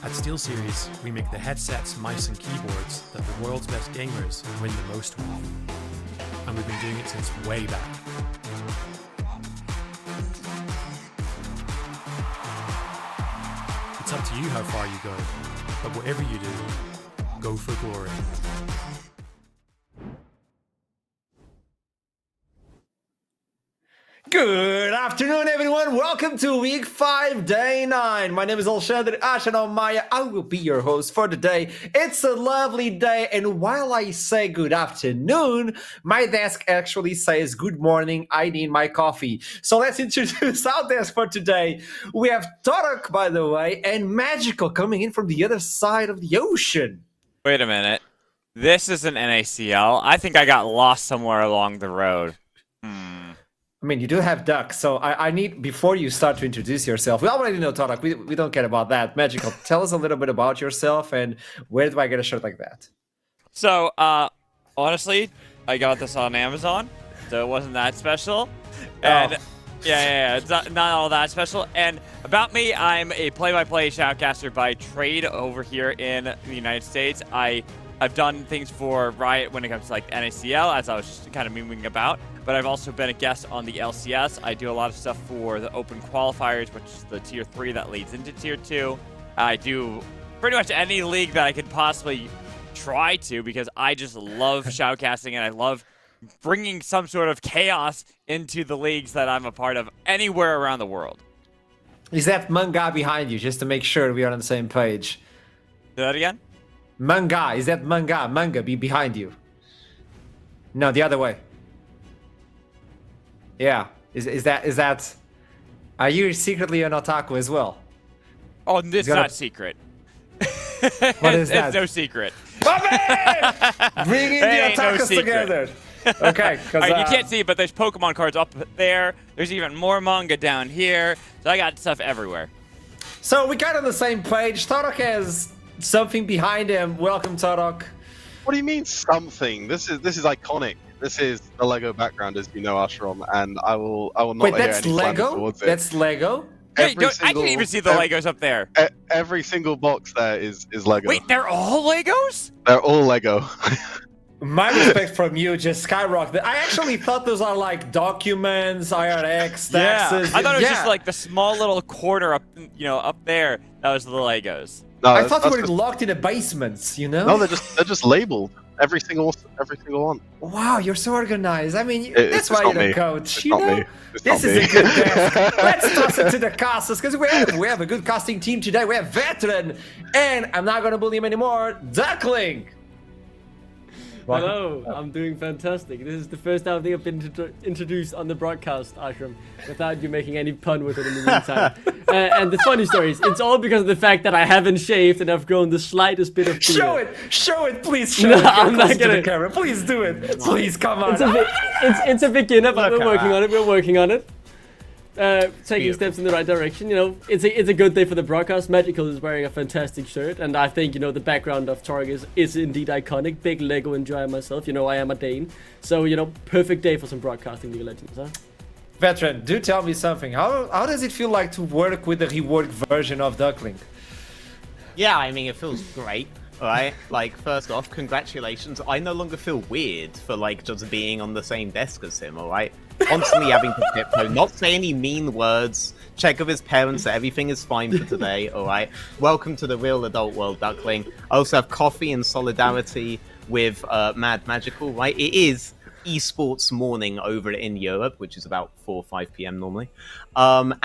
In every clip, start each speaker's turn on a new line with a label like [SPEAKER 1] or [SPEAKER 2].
[SPEAKER 1] At SteelSeries, we make the headsets, mice, and keyboards that the world's best gamers win the most with. And we've been doing it since way back. It's up to you how far you go, but whatever you do, go for glory.
[SPEAKER 2] Good afternoon, everyone. Welcome to week 5, day 9. My name is Alexander Ashanomaya. I will be your host for today. It's a lovely day, and while I say good afternoon, my desk actually says good morning. I need my coffee. So let's introduce our desk for today. We have Torok, by the way, and Magical coming in from the other side of the ocean.
[SPEAKER 3] Wait a minute. This is an NACL. I think I got lost somewhere along the road.
[SPEAKER 2] I mean, you do have ducks, so I need, before you start to introduce yourself, we already know Torok, we don't care about that. Magical, tell us a little bit about yourself and where do I get a shirt like that?
[SPEAKER 3] So, honestly, I got this on Amazon, so it wasn't that special. And yeah, it's not all that special. And about me, I'm a play-by-play shoutcaster by trade over here in the United States. I've done things for Riot when it comes to like NACL, as I was just kind of moving about. But I've also been a guest on the LCS. I do a lot of stuff for the Open Qualifiers, which is the Tier 3 that leads into Tier 2. I do pretty much any league that I could possibly try to because I just love shoutcasting and I love bringing some sort of chaos into the leagues that I'm a part of anywhere around the world.
[SPEAKER 2] Is that manga behind you, just to make sure we are on the same page?
[SPEAKER 3] Do that again?
[SPEAKER 2] Manga, is that manga be behind you? No, the other way. Yeah, is that? Are you secretly an otaku as well?
[SPEAKER 3] Oh, it's not secret.
[SPEAKER 2] What is that?
[SPEAKER 3] It's no secret.
[SPEAKER 2] Bringing the otakus together. Okay, because
[SPEAKER 3] you can't see, but there's Pokemon cards up there. There's even more manga down here. So I got stuff everywhere.
[SPEAKER 2] So we got on the same page. Torok has something behind him. Welcome, Torok.
[SPEAKER 4] What do you mean something? This is iconic. This is the Lego background, as you know, Ashram, and I will not
[SPEAKER 2] Wait,
[SPEAKER 4] hear
[SPEAKER 2] that's
[SPEAKER 4] any slander
[SPEAKER 2] Lego?
[SPEAKER 4] towards it.
[SPEAKER 2] That's Lego?
[SPEAKER 3] Hey, I can even see the Legos up there.
[SPEAKER 4] Every single box there is Lego.
[SPEAKER 3] Wait, they're all Legos?
[SPEAKER 4] They're all Lego.
[SPEAKER 2] My respect from you just skyrocketed. I actually thought those are like documents, IRX, taxes.
[SPEAKER 3] Yeah, I thought it was just like the small little corner up, up there. That was the Legos.
[SPEAKER 4] No,
[SPEAKER 2] I thought we were locked in the basements,
[SPEAKER 4] No, they're just labeled. Every single one.
[SPEAKER 2] Wow, you're so organized. I mean, that's why you're the coach.
[SPEAKER 4] It's
[SPEAKER 2] you
[SPEAKER 4] not
[SPEAKER 2] know,
[SPEAKER 4] me.
[SPEAKER 2] this is a good desk. Let's toss it to the casters because we have a good casting team today. We have Veteran, and I'm not gonna bully him anymore. Duckling.
[SPEAKER 5] Hello, I'm doing fantastic. This is the first time I think I've been introduced on the broadcast, Ashram, without you making any pun with it in the meantime. And the funny story is, it's all because of the fact that I haven't shaved and I've grown the slightest bit of beard.
[SPEAKER 2] Show it, please show
[SPEAKER 5] No,
[SPEAKER 2] it.
[SPEAKER 5] I'm not
[SPEAKER 2] To
[SPEAKER 5] gonna.
[SPEAKER 2] the camera. Please do it. Please, come on.
[SPEAKER 5] It's a beginner, but we're working on it. We're working on it. Taking
[SPEAKER 2] Beautiful.
[SPEAKER 5] steps in the right direction. It's a good day for the broadcast. Magical is wearing a fantastic shirt, and I think the background of Torok is indeed iconic. Big Lego enjoyer myself. I am a Dane, so perfect day for some broadcasting League of Legends, huh?
[SPEAKER 2] Veteran, do tell me something. How does it feel like to work with the reworked version of Duckling?
[SPEAKER 6] Yeah, I mean, it feels great, right? Like, first off, congratulations. I no longer feel weird for, just being on the same desk as him, alright? Constantly having to tiptoe, not say any mean words, check with his parents that everything is fine for today, alright? Welcome to the real adult world, Duckling. I also have coffee in solidarity with Mad Magical, right? It is esports morning over in Europe, which is about 4 or 5 p.m. normally. And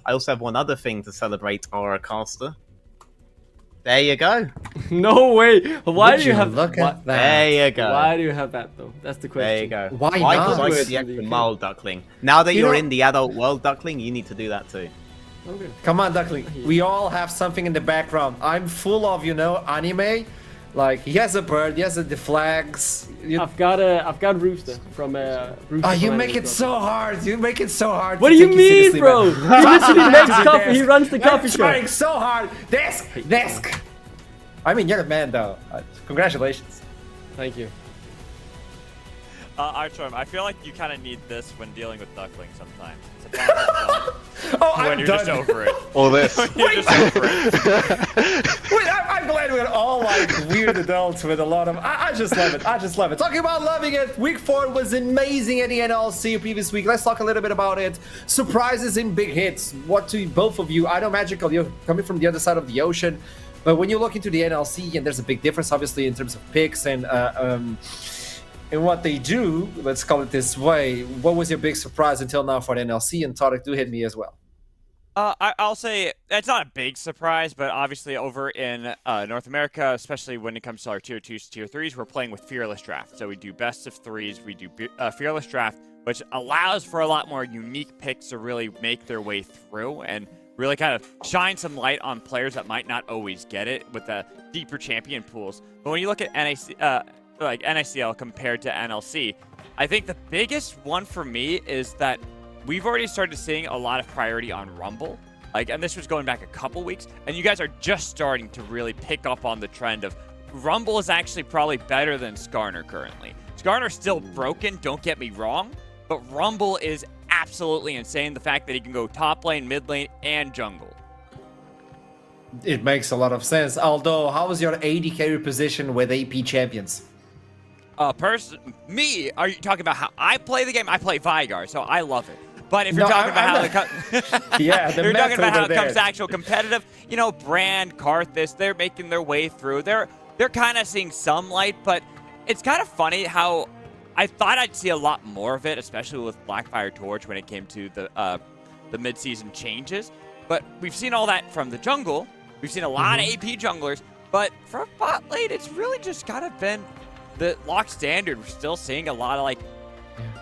[SPEAKER 6] I also have one other thing to celebrate our caster. There you go.
[SPEAKER 5] No way. Why do you have
[SPEAKER 2] look at that?
[SPEAKER 6] There you go.
[SPEAKER 5] Why do you have that though? That's the question.
[SPEAKER 6] There you go.
[SPEAKER 2] Why
[SPEAKER 6] Why
[SPEAKER 2] not?
[SPEAKER 6] go the extra mile, Duckling? Now that you're in the adult world, Duckling, you need to do that too.
[SPEAKER 5] Okay.
[SPEAKER 2] Come on, Duckling. We all have something in the background. I'm full of, anime. Like, he has a bird, he has the flags.
[SPEAKER 5] I've got Rooster from Rooster.
[SPEAKER 2] Oh, you
[SPEAKER 5] from
[SPEAKER 2] make
[SPEAKER 5] anime
[SPEAKER 2] it so hard. You make it so hard.
[SPEAKER 5] What
[SPEAKER 2] to
[SPEAKER 5] do you
[SPEAKER 2] take
[SPEAKER 5] mean,
[SPEAKER 2] seriously,
[SPEAKER 5] bro?
[SPEAKER 2] man.
[SPEAKER 5] He literally makes coffee. He runs the coffee
[SPEAKER 2] I'm
[SPEAKER 5] shop.
[SPEAKER 2] trying so hard. Desk. I mean, you're a man, though. Congratulations.
[SPEAKER 5] Thank you.
[SPEAKER 3] Archorm, I feel like you kind of need this when dealing with Duckling sometimes.
[SPEAKER 2] Oh,
[SPEAKER 3] when
[SPEAKER 2] I'm
[SPEAKER 3] you're
[SPEAKER 2] done.
[SPEAKER 3] just over it.
[SPEAKER 4] Or this.
[SPEAKER 3] You're just over it.
[SPEAKER 2] Wait, I'm glad we're all like weird adults with a lot of. I just love it. I just love it. Talking about loving it, week 4 was amazing at the NLC previous week. Let's talk a little bit about it. Surprises and big hits. What to both of you? I know Magical, you're coming from the other side of the ocean, but when you look into the NLC, and there's a big difference, obviously, in terms of picks and what they do. Let's call it this way. What was your big surprise until now for the NLC? And Tarek, do hit me as well.
[SPEAKER 3] I'll say it's not a big surprise, but obviously over in North America, especially when it comes to our tier 2s, tier 3s, we're playing with Fearless Draft. So we do best of 3s, we do Fearless Draft, which allows for a lot more unique picks to really make their way through and really kind of shine some light on players that might not always get it with the deeper champion pools. But when you look at NICL compared to NLC, I think the biggest one for me is that we've already started seeing a lot of priority on Rumble. And this was going back a couple weeks, and you guys are just starting to really pick up on the trend of Rumble is actually probably better than Skarner currently. Skarner's still broken, don't get me wrong, but Rumble is absolutely insane. The fact that he can go top lane, mid lane, and jungle.
[SPEAKER 2] It makes a lot of sense. Although, how was your AD carry position with AP champions?
[SPEAKER 3] Me, are you talking about how I play the game? I play Vigar, so I love it. But if you're
[SPEAKER 2] No,
[SPEAKER 3] talking about
[SPEAKER 2] yeah, the
[SPEAKER 3] you're talking about how it
[SPEAKER 2] meta
[SPEAKER 3] comes to
[SPEAKER 2] there.
[SPEAKER 3] actual competitive, Brand, Karthus, they're making their way through. They're kind of seeing some light, but it's kind of funny how I thought I'd see a lot more of it, especially with Blackfire Torch when it came to the mid-season changes. But we've seen all that from the jungle. We've seen a lot of AP junglers, but from bot lane, it's really just kind of been the lock standard. We're still seeing a lot of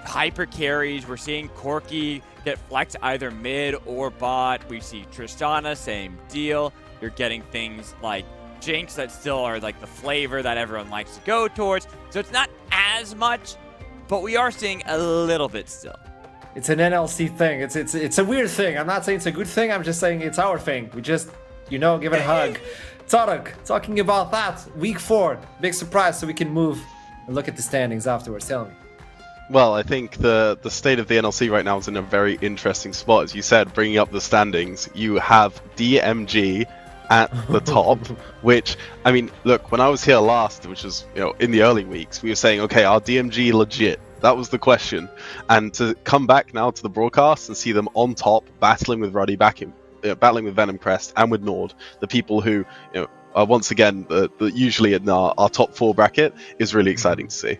[SPEAKER 3] hyper carries. We're seeing Corki get flexed either mid or bot. We see Tristana, same deal. You're getting things like Jinx that still are like the flavor that everyone likes to go towards. So it's not as much, but we are seeing a little bit still.
[SPEAKER 2] It's an NLC thing. It's a weird thing. I'm not saying it's a good thing. I'm just saying it's our thing. We just, give it a hug. Tarek, talking about that, week 4, big surprise, so we can move and look at the standings afterwards. Tell me.
[SPEAKER 4] Well, I think the state of the NLC right now is in a very interesting spot. As you said, bringing up the standings, you have DMG at the top, which, I mean, look, when I was here last, which was, in the early weeks, we were saying, okay, are DMG legit? That was the question. And to come back now to the broadcast and see them on top, battling with Ruddy, battling with Venom Crest and with Nord, the people who, are once again, usually in our top 4 bracket, is really exciting to see.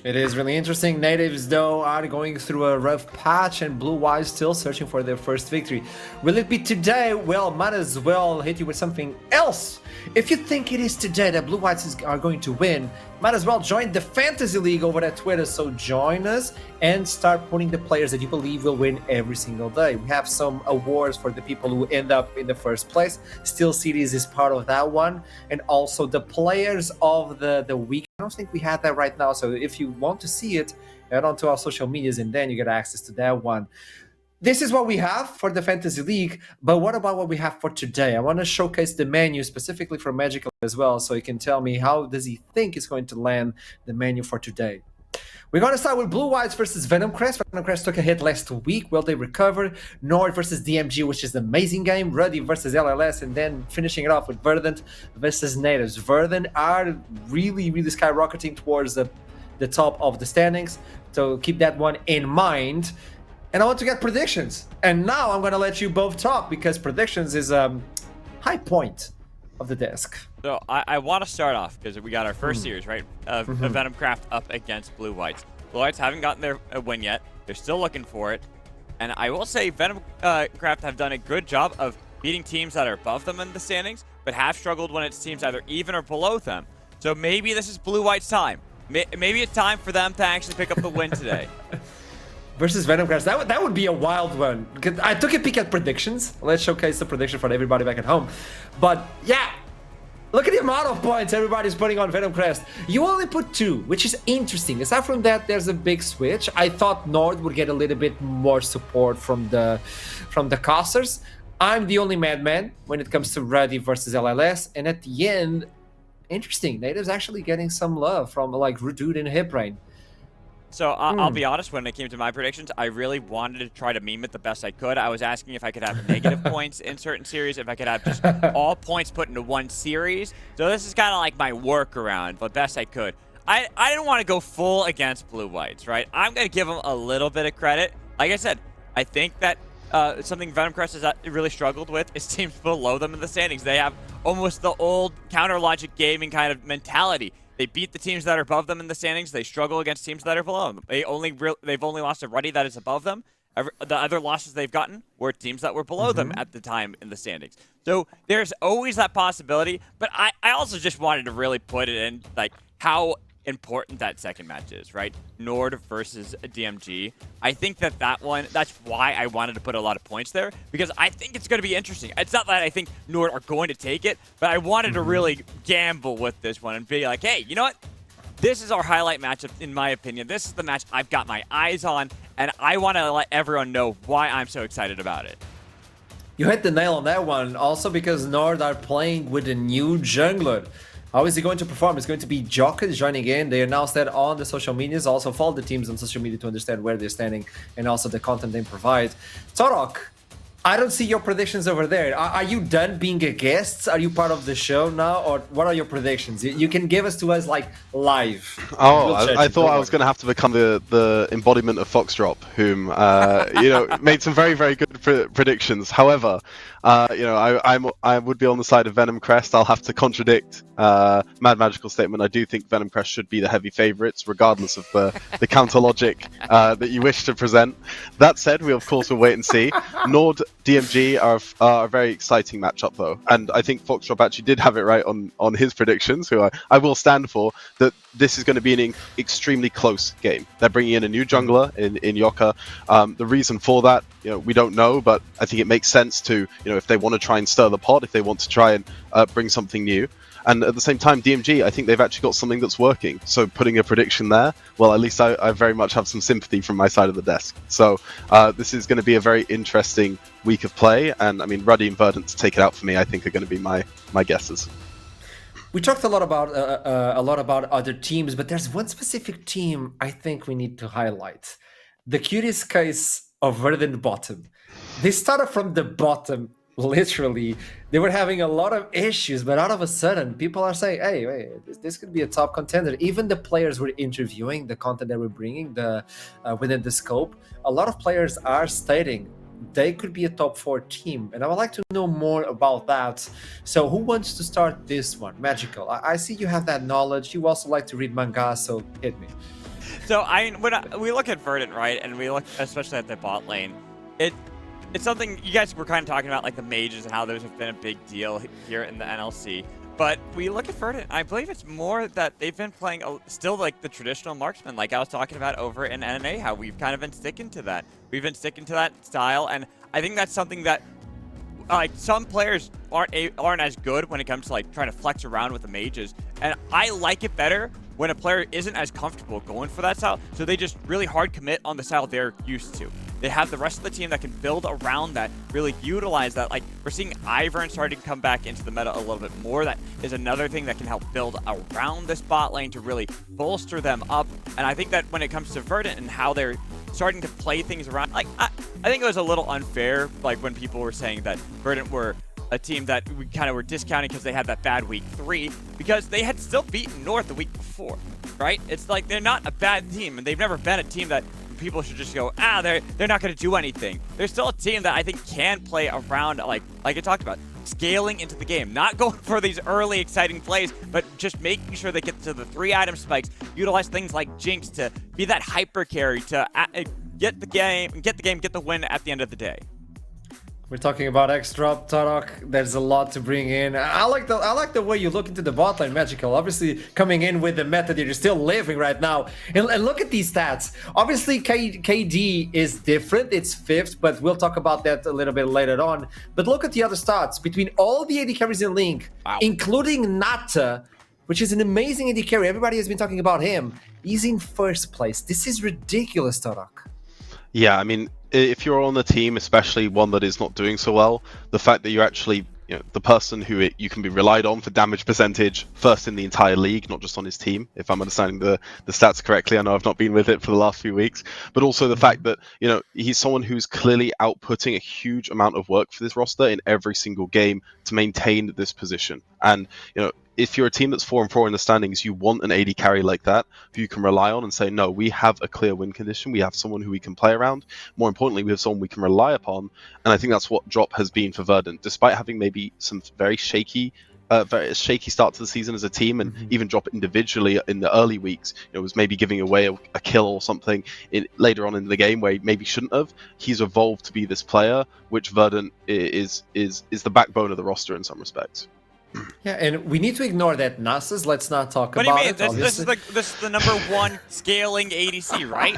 [SPEAKER 2] It is really interesting. Natives, though, are going through a rough patch, and Blue Eyes still searching for their first victory. Will it be today? Well, might as well hit you with something else. If you think it is today that Blue Eyes are going to win, might as well join the Fantasy League over at Twitter. So join us and start putting the players that you believe will win every single day. We have some awards for the people who end up in the first place. Steel Cities is part of that one. And also the players of the week. I don't think we have that right now. So if you want to see it, head on to our social medias and then you get access to that one. This is what we have for the Fantasy League, but what about what we have for today? I want to showcase the menu specifically for Magical as well, so you can tell me how does he think is going to land the menu for today. We're going to start with Blue Whites versus Venom Crest. Venom Crest took a hit last week. Well, they recovered. Nord versus DMG, which is an amazing game. Ruddy versus LLS, and then finishing it off with Verdant versus Natives. Verdant are really, really skyrocketing towards the top of the standings, so keep that one in mind. And I want to get predictions. And now I'm going to let you both talk because predictions is a high point of the desk.
[SPEAKER 3] So I want to start off because we got our first series, right? Of Venom Craft up against Blue Whites. Blue Whites haven't gotten their win yet. They're still looking for it. And I will say Venom Craft have done a good job of beating teams that are above them in the standings, but have struggled when it's teams either even or below them. So maybe this is Blue White's time. Maybe it's time for them to actually pick up the win today.
[SPEAKER 2] Versus Venom Crest, that would be a wild one. I took a peek at predictions. Let's showcase the prediction for everybody back at home. But yeah, look at the amount of points everybody's putting on Venom Crest. You only put 2, which is interesting. Aside from that, there's a big switch. I thought Nord would get a little bit more support from the casters. I'm the only madman when it comes to Ruddy versus LLS. And at the end, interesting, Native's actually getting some love from like Redude and Hiprain.
[SPEAKER 3] So I'll be honest, when it came to my predictions, I really wanted to try to meme it the best I could. I was asking if I could have negative points in certain series, if I could have just all points put into one series. So this is kind of like my workaround, the best I could. I didn't want to go full against blue-whites, right? I'm going to give them a little bit of credit. Like I said, I think that something Venom Crest has really struggled with is teams below them in the standings. They have almost the old counter-logic gaming kind of mentality. They beat the teams that are above them in the standings. They struggle against teams that are below them. They've only lost to Ruddy that is above them. The other losses they've gotten were teams that were below them at the time in the standings. So there's always that possibility. But I also just wanted to really put it in like how important that second match is, right? Nord versus DMG. I think that one, that's why I wanted to put a lot of points there, because I think it's going to be interesting. It's not that I think Nord are going to take it, but I wanted to really gamble with this one and be like, hey, you know what? This is our highlight matchup, in my opinion. This is the match I've got my eyes on, and I want to let everyone know why I'm so excited about it.
[SPEAKER 2] You hit the nail on that one, also because Nord are playing with a new jungler. How is he going to perform? It's going to be Joka joining in. They announced that on the social medias. Also follow the teams on social media to understand where they're standing and also the content they provide. Torok, I don't see your predictions over there. Are you done being a guest? Are you part of the show now? Or what are your predictions? You can give us to us like live.
[SPEAKER 4] Oh, I thought I was going to have to become the embodiment of Foxdrop, whom made some very, very good predictions. However, I would be on the side of Venom Crest. I'll have to contradict Mad Magical statement. I do think Venom Crest should be the heavy favourites, regardless of the counter logic that you wish to present. That said, we of course will wait and see. Nord DMG are a very exciting matchup though, and I think Foxdrop actually did have it right on his predictions, who I will stand for, that this is going to be an extremely close game. They're bringing in a new jungler in Joka. The reason for that, we don't know, but I think it makes sense to, if they want to try and stir the pot, if they want to try and bring something new. And at the same time, DMG, I think they've actually got something that's working. So putting a prediction there, well, at least I very much have some sympathy from my side of the desk. So this is going to be a very interesting week of play. And I mean, Ruddy and Verdant to take it out for me, I think are going to be my guesses.
[SPEAKER 2] We talked a lot about other teams, but there's one specific team I think we need to highlight. The curious case of Verdant bottom. They started from the bottom. Literally, they were having a lot of issues, but all of a sudden, people are saying, "Hey, wait, this could be a top contender." Even the players we're interviewing, the content that we're bringing, within the scope, a lot of players are stating they could be a top 4 team, and I would like to know more about that. So, who wants to start this one? Magical. I see you have that knowledge. You also like to read manga, so hit me.
[SPEAKER 3] So, when we look at Verdant, right, and we look especially at the bot lane, it's something you guys were kind of talking about, like the mages and how those have been a big deal here in the NLC. But we look at Verdant, I believe it's more that they've been playing still like the traditional marksman, like I was talking about over in NNA, how we've kind of been sticking to that. We've been sticking to that style, and I think that's something that like some players aren't as good when it comes to like trying to flex around with the mages, and I like it better when a player isn't as comfortable going for that style, so they just really hard commit on the style they're used to. They have the rest of the team that can build around that, really utilize that. Like, we're seeing Ivern starting to come back into the meta a little bit more. That is another thing that can help build around this bot lane to really bolster them up. And I think that when it comes to Verdant and how they're starting to play things around, like, I think it was a little unfair, like, when people were saying that Verdant were a team that we kind of were discounting because they had that bad week 3, because they had still beaten North the week before, right? It's like they're not a bad team, and they've never been a team that people should just go, they're not going to do anything. They're still a team that I think can play around, like I talked about, scaling into the game, not going for these early exciting plays, but just making sure they get to the 3-item spikes, utilize things like Jinx to be that hyper carry to get the win at the end of the day.
[SPEAKER 2] We're talking about X-Drop, Torok. There's a lot to bring in. I like the way you look into the bot lane, Magical. Obviously, coming in with the method that you're still living right now. And look at these stats. Obviously, KD is different. It's 5th, but we'll talk about that a little bit later on. But look at the other stats. Between all the AD carries in Link, including Nata, which is an amazing AD carry. Everybody has been talking about him. He's in 1st place. This is ridiculous, Torok.
[SPEAKER 4] Yeah, I mean, if you're on a team, especially one that is not doing so well, the fact that you're actually the person who you can be relied on for damage percentage, first in the entire league, not just on his team, if I'm understanding the stats correctly. I know I've not been with it for the last few weeks, but also the fact that he's someone who's clearly outputting a huge amount of work for this roster in every single game to maintain this position. And if you're a team that's 4-4 in the standings, you want an AD carry like that who you can rely on and say, no, we have a clear win condition. We have someone who we can play around. More importantly, we have someone we can rely upon. And I think that's what Drop has been for Verdant, despite having maybe some very shaky start to the season as a team, and even Drop individually in the early weeks, was maybe giving away a kill or something later on in the game where he maybe shouldn't have. He's evolved to be this player, which Verdant is the backbone of the roster in some respects.
[SPEAKER 2] Yeah, and we need to ignore that Nasus. Let's not talk
[SPEAKER 3] What
[SPEAKER 2] about
[SPEAKER 3] do you
[SPEAKER 2] it.
[SPEAKER 3] mean? This is the number 1 scaling ADC, right?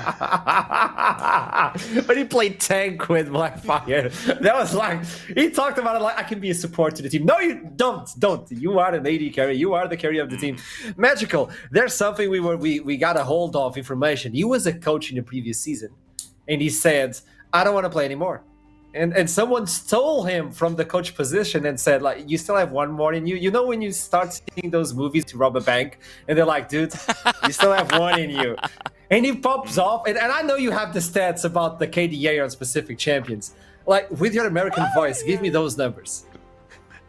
[SPEAKER 2] But he played tank with Blackfire. That was like, he talked about it like, I can be a support to the team. No, you don't. You are an AD carry. You are the carry of the team. Magical. There's something we got a hold of information. He was a coach in the previous season, and he said, I don't want to play anymore. And someone stole him from the coach position and said, like, you still have one more in you. You know when you start seeing those movies to rob a bank, and they're like, dude, you still have one in you. And he pops off. And I know you have the stats about the KDA on specific champions. Like, with your American voice, give me those numbers.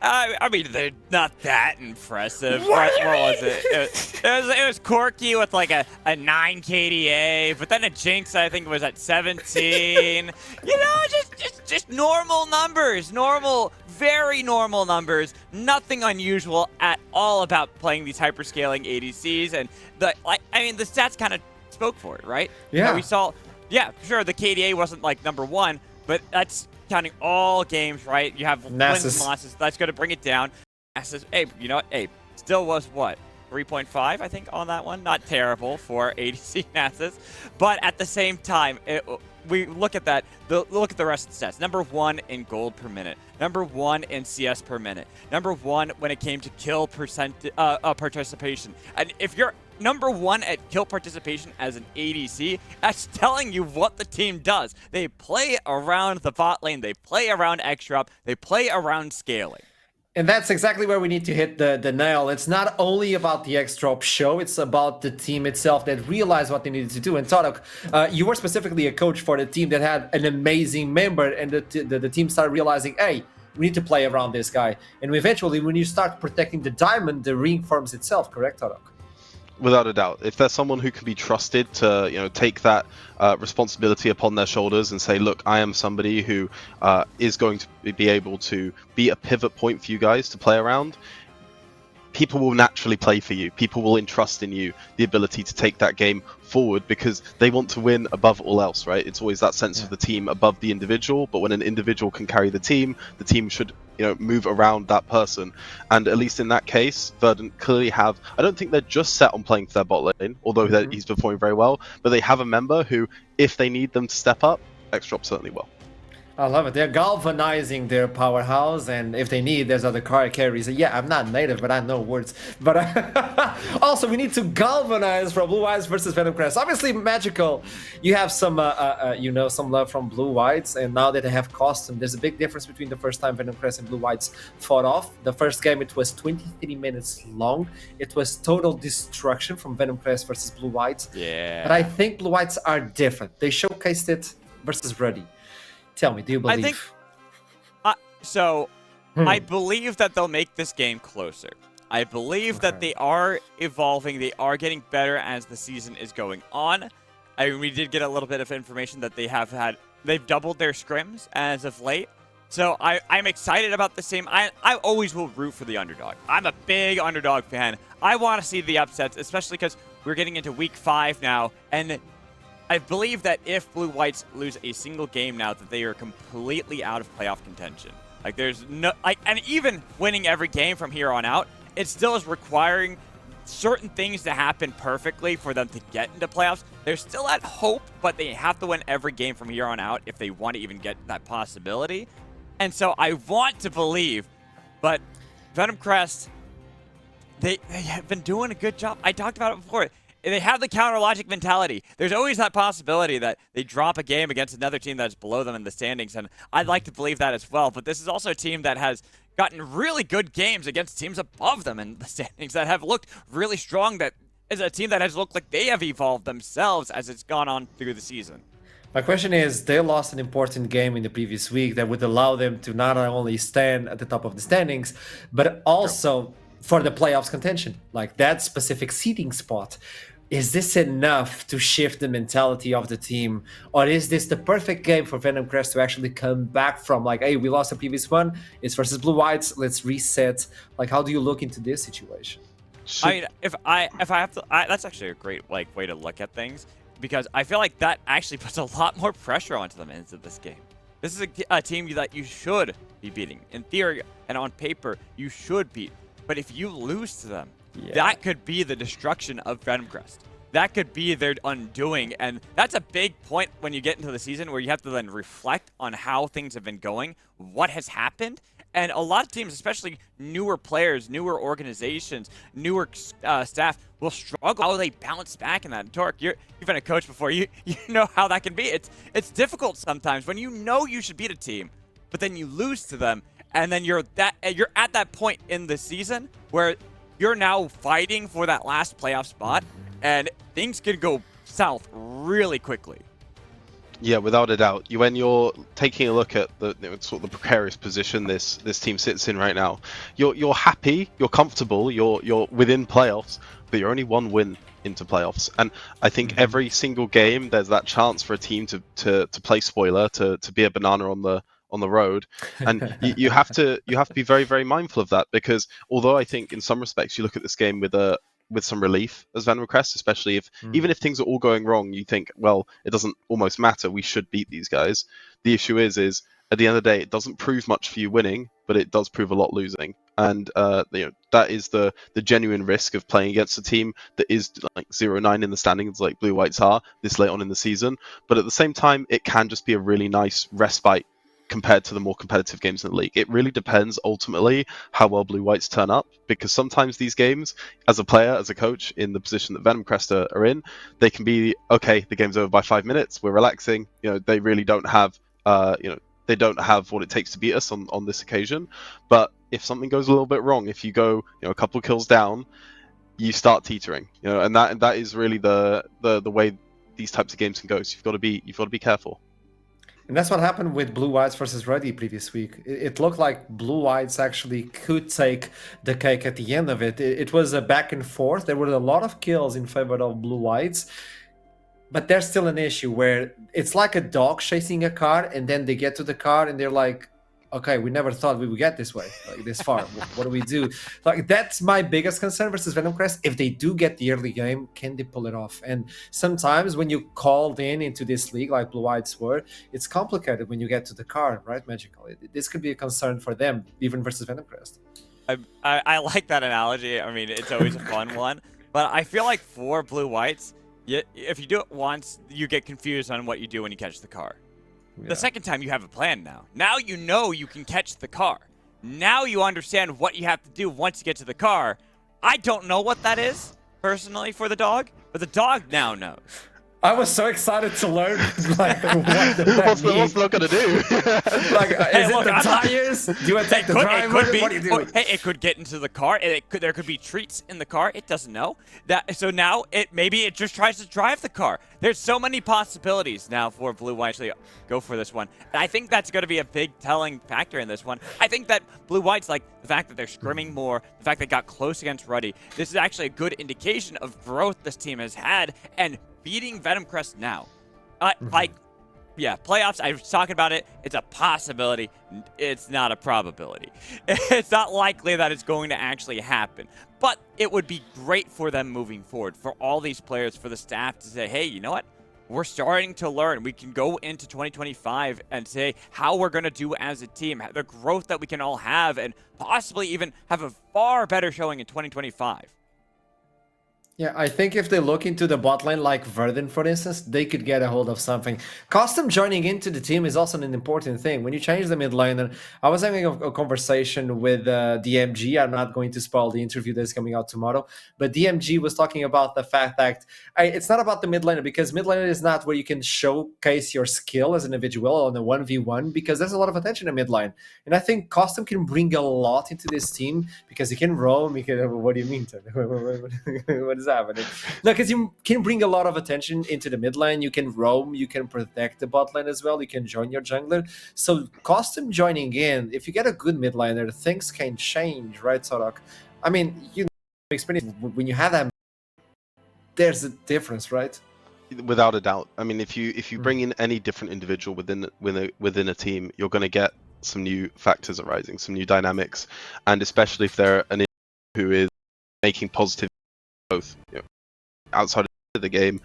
[SPEAKER 3] I mean, they're not that impressive. What was it? It was Corky with like a 9 KDA, but then a Jinx I think was at 17. Just normal numbers, very normal numbers. Nothing unusual at all about playing these hyperscaling ADCs, and the stats kind of spoke for it, right?
[SPEAKER 2] Yeah.
[SPEAKER 3] We saw, sure, the KDA wasn't like number 1, but that's counting all games, right? You have wins and losses. That's going to bring it down. Nasus, hey, you know what? Hey, still was what? 3.5, I think, on that one. Not terrible for ADC Nasus. But at the same time, we look at that. Look at the rest of the stats. Number 1 in gold per minute. Number 1 in CS per minute. Number 1 when it came to kill participation. And if you're number 1 at kill participation as an ADC, that's telling you what the team does. They play around the bot lane. They play around X-Drop. They play around scaling.
[SPEAKER 2] And that's exactly where we need to hit the nail. It's not only about the X-Drop show, it's about the team itself that realized what they needed to do. And Todok, you were specifically a coach for the team that had an amazing member, and the team started realizing, hey, we need to play around this guy. And eventually, when you start protecting the diamond, the ring forms itself, correct, Todok?
[SPEAKER 4] Without a doubt, if there's someone who can be trusted to, take that responsibility upon their shoulders and say, look, I am somebody who is going to be able to be a pivot point for you guys to play around, people will naturally play for you. People will entrust in you the ability to take that game forward because they want to win above all else, right? It's always that sense of the team above the individual, but when an individual can carry the team should move around that person. And at least in that case, Verdant clearly have, I don't think they're just set on playing for their bot lane, although he's performing very well, but they have a member who, if they need them to step up, X-Drop certainly will.
[SPEAKER 2] I love it. They're galvanizing their powerhouse, and if they need, there's other card carries. Yeah, I'm not native, but I know words. But also, we need to galvanize from Blue Eyes versus Venom Crest. Obviously, Magical, you have some, some love from Blue Whites, and now that they have custom, there's a big difference between the first time Venom Crest and Blue Whites fought off. The first game, it was 23 minutes long. It was total destruction from Venom Crest versus Blue Whites.
[SPEAKER 3] Yeah.
[SPEAKER 2] But I think Blue Whites are different. They showcased it versus Ruddy. Tell me, do you believe?
[SPEAKER 3] I think I believe that they'll make this game closer. I believe that they are evolving. They are getting better as the season is going on. We did get a little bit of information that they've doubled their scrims as of late. So I'm excited about the same. I always will root for the underdog. I'm a big underdog fan. I want to see the upsets, especially because we're getting into week 5 now, and I believe that if Blue Whites lose a single game now, that they are completely out of playoff contention. Like, there's no, and even winning every game from here on out, it still is requiring certain things to happen perfectly for them to get into playoffs. They're still at hope, but they have to win every game from here on out if they want to even get that possibility. And so I want to believe, but Venom Crest, they have been doing a good job. I talked about it before. they have the counter logic mentality. There's always that possibility that they drop a game against another team that's below them in the standings, and I'd like to believe that as well. But this is also a team that has gotten really good games against teams above them in the standings that have looked really strong. That is a team that has looked like they have evolved themselves as it's gone on through the season.
[SPEAKER 2] My question is, they lost an important game in the previous week that would allow them to not only stand at the top of the standings, but also for the playoffs contention, like that specific seeding spot. Is this enough to shift the mentality of the team? Or is this the perfect game for Venom Crest to actually come back from, like, hey, we lost the previous one, it's versus Blue Whites, let's reset. Like, how do you look into this situation?
[SPEAKER 3] I mean, if I have to, that's actually a great way to look at things, because I feel like that actually puts a lot more pressure onto them into this game. This is a team that you should be beating. In theory and on paper, you should beat. But if you lose to them, that could be the destruction of Venom Crest. That could be their undoing. And that's a big point when you get into the season, where you have to then reflect on how things have been going, what has happened. And a lot of teams, especially newer players, newer organizations, newer staff, will struggle how they bounce back in that. Torque, you've been a coach before. You know how that can be. It's difficult sometimes when you know you should beat a team, but then you lose to them, and then you're at that point in the season where you're now fighting for that last playoff spot, and things can go south really quickly.
[SPEAKER 4] Yeah, without a doubt. When you're taking a look at the sort of the precarious position this team sits in right now, you're happy, you're comfortable, you're within playoffs, but you're only one win into playoffs. And I think every single game there's that chance for a team to play spoiler, to be a banana on the road, and you have to be very, very mindful of that, because although I think in some respects you look at this game with some relief as Venom Crest, especially if even if things are all going wrong, you think, well, it doesn't almost matter, we should beat these guys. The issue is at the end of the day, it doesn't prove much for you winning, but it does prove a lot losing. And that is the genuine risk of playing against a team that is like 0-9 in the standings, like Blue Whites are this late on in the season. But at the same time, it can just be a really nice respite compared to the more competitive games in the league. It really depends ultimately how well Blue Whites turn up, because sometimes these games, as a player, as a coach in the position that Venom Crest are in, they can be, okay, the game's over by 5 minutes, we're relaxing, they really don't have they don't have what it takes to beat us on this occasion. But if something goes a little bit wrong, if you go a couple of kills down, you start teetering, and that is really the way these types of games can go. So you've got to be careful.
[SPEAKER 2] And that's what happened with Blue Whites versus Ruddy previous week. It looked like Blue Whites actually could take the cake at the end of it. It was a back and forth. There were a lot of kills in favor of Blue Whites, but there's still an issue where it's like a dog chasing a car, and then they get to the car and they're like, okay, we never thought we would get this way, like this far. What do we do? Like, that's my biggest concern versus Venom Crest. If they do get the early game, can they pull it off? And sometimes when you called into this league, like Blue Whites were, it's complicated when you get to the car, right? Magical. This could be a concern for them, even versus Venom Crest.
[SPEAKER 3] I like that analogy. I mean, it's always a fun one. But I feel like for Blue Whites, if you do it once, you get confused on what you do when you catch the car. Yeah. The second time, you have a plan now. Now you know you can catch the car. Now you understand what you have to do once you get to the car. I don't know what that is, personally, for the dog, but the dog now knows.
[SPEAKER 2] I was so excited to learn, like, what's
[SPEAKER 4] the not gonna do?
[SPEAKER 2] Like, is it the tires? Do you take the driver? What do you do?
[SPEAKER 3] Hey, it could get into the car. There could be treats in the car. It doesn't know that. So now maybe it just tries to drive the car. There's so many possibilities now for Blue Whites to go for this one. And I think that's going to be a big telling factor in this one. I think that Blue Whites, like the fact that they're scrimming more, the fact they got close against Ruddy, this is actually a good indication of growth this team has had, and beating Venom Crest now. Playoffs, I was talking about it. It's a possibility. It's not a probability. It's not likely that it's going to actually happen. But it would be great for them moving forward, for all these players, for the staff to say, hey, you know what? We're starting to learn. We can go into 2025 and say how we're going to do as a team, the growth that we can all have, and possibly even have a far better showing in 2025.
[SPEAKER 2] Yeah, I think if they look into the bot lane like Verdant, for instance, they could get a hold of something. Custom joining into the team is also an important thing. When you change the mid laner, I was having a conversation with DMG. I'm not going to spoil the interview that's coming out tomorrow, but DMG was talking about the fact that it's not about the mid laner, because mid laner is not where you can showcase your skill as an individual on a 1v1, because there's a lot of attention in mid lane. And I think Custom can bring a lot into this team because he can roam. He can. What do you mean, Tony? What is happening? No, because you can bring a lot of attention into the mid lane. You can roam. You can protect the bot lane as well. You can join your jungler. So Custom joining in, if you get a good mid laner, things can change, right, Sorok? I mean, you know, experience when you have that, there's a difference, right?
[SPEAKER 4] Without a doubt. I mean, if you bring in any different individual within a team, you're going to get some new factors arising, some new dynamics, and especially if they're an individual who is making positive growth, outside of the game,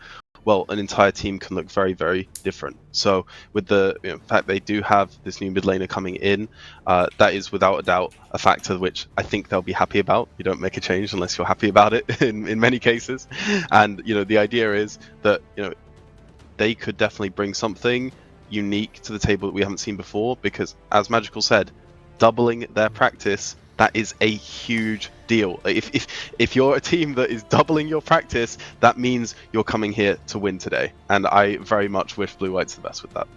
[SPEAKER 4] well, an entire team can look very, very different. So with the fact they do have this new mid laner coming in, that is without a doubt a factor which I think they'll be happy about. You don't make a change unless you're happy about it in many cases. And the idea is that they could definitely bring something unique to the table that we haven't seen before, because as Magical said, doubling their practice, that is a huge deal. If you're a team that is doubling your practice, that means you're coming here to win today. And I very much wish Blue Whites the best with that.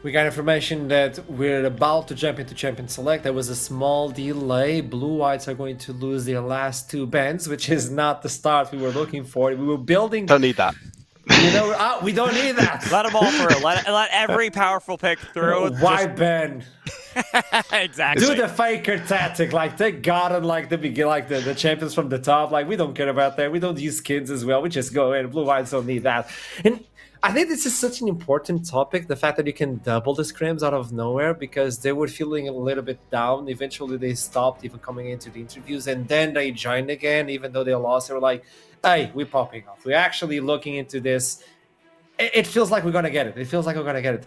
[SPEAKER 2] We got information that we're about to jump into Champion Select. There was a small delay. Blue Whites are going to lose their last two bands, which is not the start we were looking for. We were building...
[SPEAKER 4] Don't need that.
[SPEAKER 2] We don't need that.
[SPEAKER 3] Let them all through. Let every powerful pick through.
[SPEAKER 2] Why Ben?
[SPEAKER 3] Exactly.
[SPEAKER 2] Do the faker tactic, like they got it, like the champions from the top. Like, we don't care about that. We don't use skins as well. We just go in. Blue Whites don't need that. And I think this is such an important topic, the fact that you can double the scrims out of nowhere, because they were feeling a little bit down. Eventually they stopped even coming into the interviews, and then they joined again, even though they lost. They were like, hey, we're popping off. We're actually looking into this. It feels like we're going to get it. It feels like we're going to get it.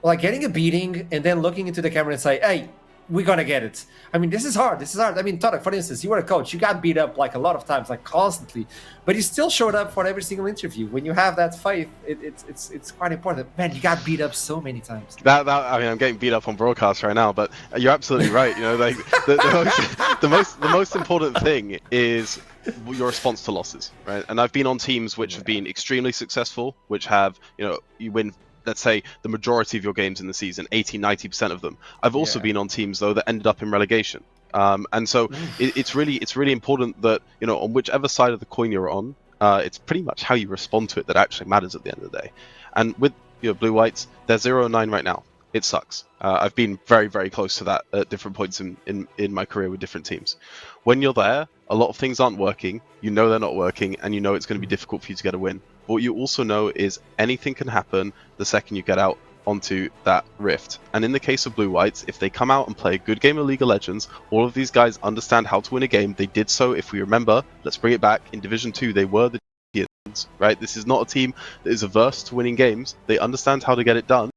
[SPEAKER 2] Like getting a beating and then looking into the camera and say, hey, we're going to get it. I mean, this is hard. This is hard. I mean, Tarek, for instance, you were a coach. You got beat up like a lot of times, like constantly, but you still showed up for every single interview. When you have that faith, it's quite important. Man, you got beat up so many times.
[SPEAKER 4] I mean, I'm getting beat up on broadcast right now, but you're absolutely right. Like the most important thing is your response to losses, right? And I've been on teams which have been extremely successful, which have, you win, let's say, the majority of your games in the season, 80-90% of them. I've also been on teams though that ended up in relegation, and so it's really important that on whichever side of the coin you're on, it's pretty much how you respond to it that actually matters at the end of the day. And with Blue Whites, they're 0-9 right now. It sucks. I've been very, very close to that at different points in my career with different teams. When you're there, a lot of things aren't working. You know they're not working, and you know it's going to be difficult for you to get a win. But what you also know is anything can happen the second you get out onto that rift. And in the case of Blue Whites, if they come out and play a good game of League of Legends, all of these guys understand how to win a game. They did so, if we remember, let's bring it back, in Division 2, they were the champions, right? This is not a team that is averse to winning games. They understand how to get it done.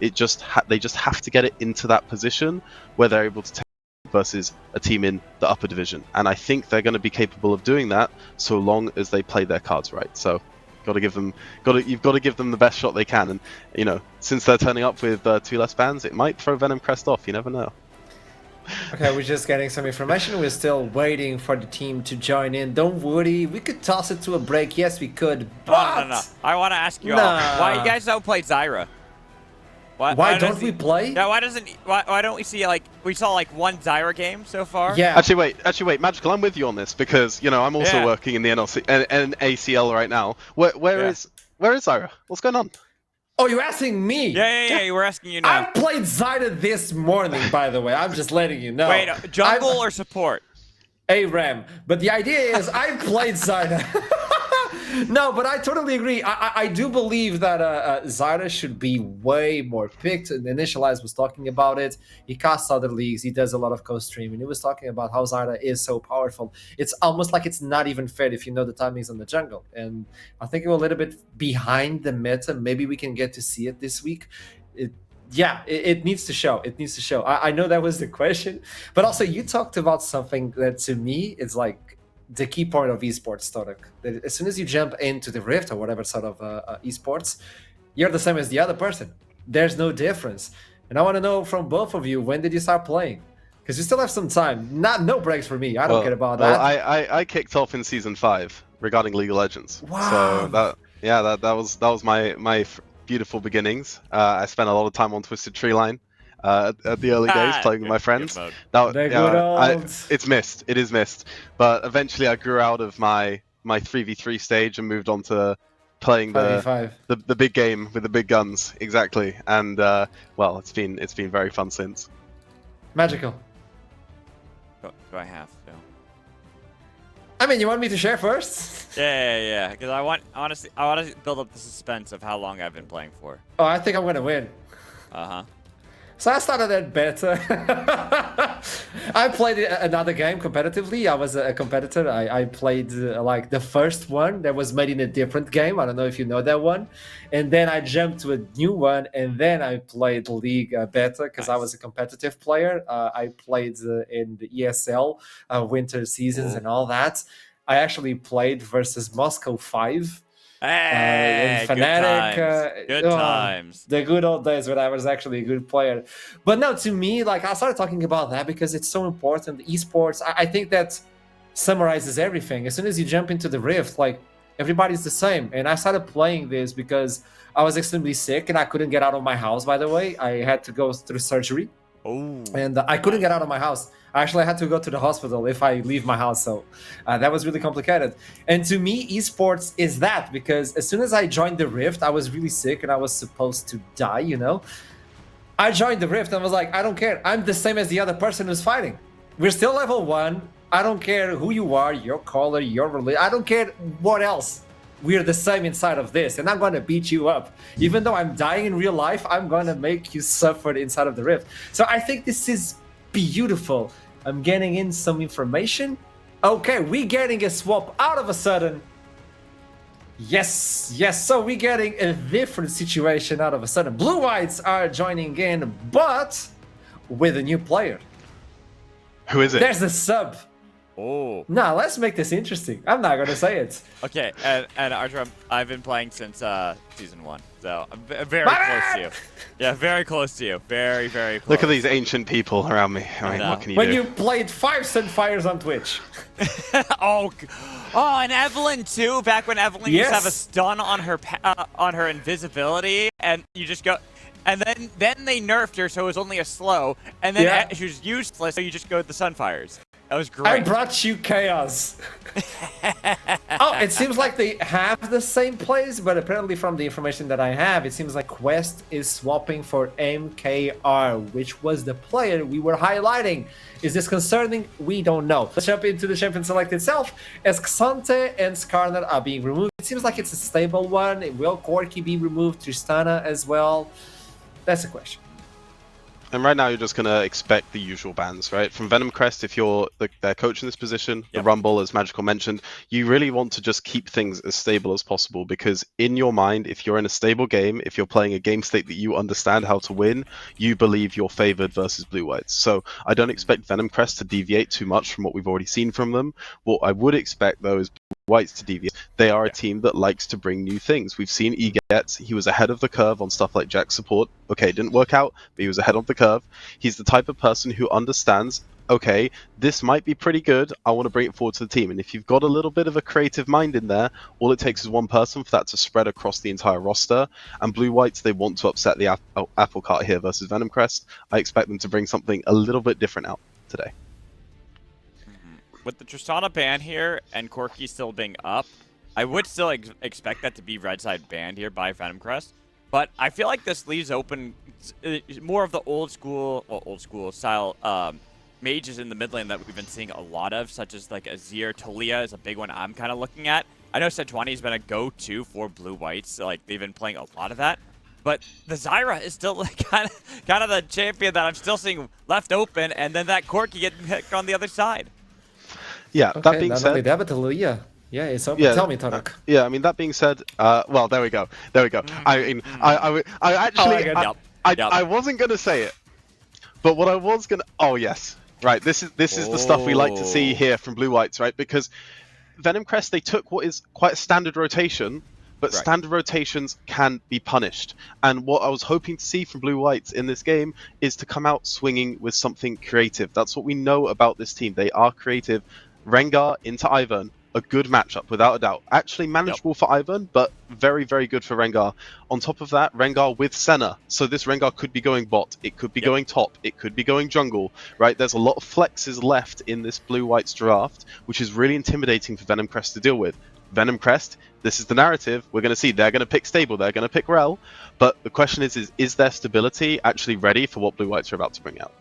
[SPEAKER 4] They just have to get it into that position where they're able to take versus a team in the upper division. And I think they're going to be capable of doing that so long as they play their cards right. So you've got to give them the best shot they can. And since they're turning up with 2 less bans, it might throw Venom Crest off. You never know.
[SPEAKER 2] Okay, we're just getting some information. We're still waiting for the team to join in. Don't worry, we could toss it to a break. Yes, we could. But
[SPEAKER 3] No. I want to ask you all, why you guys don't play Zyra?
[SPEAKER 2] Why don't we play?
[SPEAKER 3] Yeah, why don't we see, like, we saw like one Zyra game so far?
[SPEAKER 2] Yeah.
[SPEAKER 4] Actually wait, Magical, I'm with you on this because I'm also working in the NLC and ACL right now. Where is Zyra? What's going on?
[SPEAKER 2] Oh, you're asking me?
[SPEAKER 3] Yeah, we're asking you now.
[SPEAKER 2] I played Zyra this morning, by the way. I'm just letting you know.
[SPEAKER 3] Wait, jungle or support?
[SPEAKER 2] ARAM. But the idea is I played Zyra. No, but I totally agree. I do believe that Zyra should be way more picked. And Initialize was talking about it. He casts other leagues. He does a lot of co-streaming. He was talking about how Zyra is so powerful. It's almost like it's not even fair if you know the timings on the jungle. And I think we're a little bit behind the meta. Maybe we can get to see it this week. It needs to show. It needs to show. I know that was the question. But also, you talked about something that to me is like the key point of esports, Torek. That as soon as you jump into the Rift or whatever sort of esports, you're the same as the other person. There's no difference. And I want to know from both of you, when did you start playing? Because you still have some time. No breaks for me. I don't care about that.
[SPEAKER 4] I kicked off in season 5 regarding League of Legends.
[SPEAKER 2] Wow.
[SPEAKER 4] So that was my beautiful beginnings. I spent a lot of time on Twisted Tree Line at the early days playing with my friends. It's missed. It is missed. But eventually I grew out of my 3v3 stage and moved on to playing the big game with the big guns. Exactly. And well, it's been very fun since.
[SPEAKER 2] Magical.
[SPEAKER 3] Do I have to?
[SPEAKER 2] I mean, you want me to share first?
[SPEAKER 3] Yeah. Because I want to build up the suspense of how long I've been playing for.
[SPEAKER 2] Oh, I think I'm gonna win.
[SPEAKER 3] Uh-huh.
[SPEAKER 2] So I started at beta. I played another game competitively. I was a competitor. I played like the first one that was made in a different game. I don't know if you know that one. And then I jumped to a new one, and then I played League beta because I was a competitive player. I played in the ESL winter seasons and all that. I actually played versus Moscow 5.
[SPEAKER 3] Hey,
[SPEAKER 2] Fnatic,
[SPEAKER 3] good times.
[SPEAKER 2] The good old days when I was actually a good player. But no, to me, like I started talking about that because it's so important. Esports, I think that summarizes everything. As soon as you jump into the Rift, like everybody's the same. And I started playing this because I was extremely sick and I couldn't get out of my house, by the way. I had to go through surgery.
[SPEAKER 3] Oh.
[SPEAKER 2] And I couldn't get out of my house. I actually had to go to the hospital if I leave my house. So that was really complicated. And to me, esports is that, because as soon as I joined the Rift, I was really sick and I was supposed to die, you know? I joined the Rift and I was like, I don't care. I'm the same as the other person who's fighting. We're still level 1. I don't care who you are, your color, your religion. I don't care what else. We're the same inside of this, and I'm going to beat you up. Even though I'm dying in real life, I'm going to make you suffer inside of the Rift. So I think this is beautiful. I'm getting in some information. Okay, we're getting a swap out of a sudden. Yes. So we're getting a different situation out of a sudden. Blue Whites are joining in, but with a new player.
[SPEAKER 4] Who is it?
[SPEAKER 2] There's a sub.
[SPEAKER 3] Oh.
[SPEAKER 2] Now let's make this interesting. I'm not gonna say it.
[SPEAKER 3] Okay, and Archer, I've been playing since season 1, so I'm very close to you. Yeah, very close to you. Very close.
[SPEAKER 4] Look at these ancient people around me. I mean, what can you do?
[SPEAKER 2] When you played 5 Sunfires on Twitch.
[SPEAKER 3] oh, and Evelyn too. Back when Evelyn used to have a stun on her invisibility, and you just go. And then they nerfed her, so it was only a slow. And then she was useless, so you just go with the Sunfires. That was great.
[SPEAKER 2] I brought you chaos. Oh, it seems like they have the same plays, but apparently from the information that I have, it seems like Quest is swapping for MKR, which was the player we were highlighting. Is this concerning? We don't know. Let's jump into the champion select itself, as Xante and Skarner are being removed. It seems like it's a stable one. Will Corki be removed? Tristana as well? That's the question.
[SPEAKER 4] And right now, you're just going to expect the usual bans, right? From Venom Crest, if you're their coach in this position, the Rumble, as Magical mentioned, you really want to just keep things as stable as possible, because in your mind, if you're in a stable game, if you're playing a game state that you understand how to win, you believe you're favored versus Blue Whites. So I don't expect Venom Crest to deviate too much from what we've already seen from them. What I would expect, though, is Whites to deviate. They are a team that likes to bring new things. We've seen Eget. He was ahead of the curve on stuff like Jack support. Okay, it didn't work out, but he was ahead of the curve. He's the type of person who understands, okay, this might be pretty good. I want to bring it forward to the team. And if you've got a little bit of a creative mind in there, all it takes is one person for that to spread across the entire roster. And Blue Whites, they want to upset the apple cart here versus Venom Crest. I expect them to bring something a little bit different out today.
[SPEAKER 3] With the Tristana ban here and Corki still being up, I would still expect that to be red side banned here by Venom Crest. But I feel like this leaves open more of the old school style mages in the mid lane that we've been seeing a lot of, such as like Azir. Talia is a big one I'm kind of looking at. I know Sejuani's been a go-to for Blue Whites, so, like they've been playing a lot of that. But the Zyra is still like kind of the champion that I'm still seeing left open, and then that Corki getting hit on the other side.
[SPEAKER 4] Yeah,
[SPEAKER 2] okay,
[SPEAKER 4] that being said,
[SPEAKER 2] only that, but Talia. Yeah, it's open. Tell me, Tarek.
[SPEAKER 4] Yeah, I mean, that being said, well, there we go. I mean, I actually, I wasn't gonna say it, but what I was gonna, oh yes, Right, this is the stuff we like to see here from Blue Whites, right? Because Venom Crest, they took what is quite a standard rotation, but standard rotations can be punished. And what I was hoping to see from Blue Whites in this game is to come out swinging with something creative. That's what we know about this team. They are creative. Rengar into Ivern, a good matchup, without a doubt. Actually manageable for Ivern, but very, very good for Rengar. On top of that, Rengar with Senna. So this Rengar could be going bot, it could be going top, it could be going jungle, right? There's a lot of flexes left in this Blue-White's draft, which is really intimidating for Venom Crest to deal with. Venom Crest, this is the narrative. We're going to see they're going to pick stable, they're going to pick Rel, but the question is their stability actually ready for what Blue-Whites are about to bring out?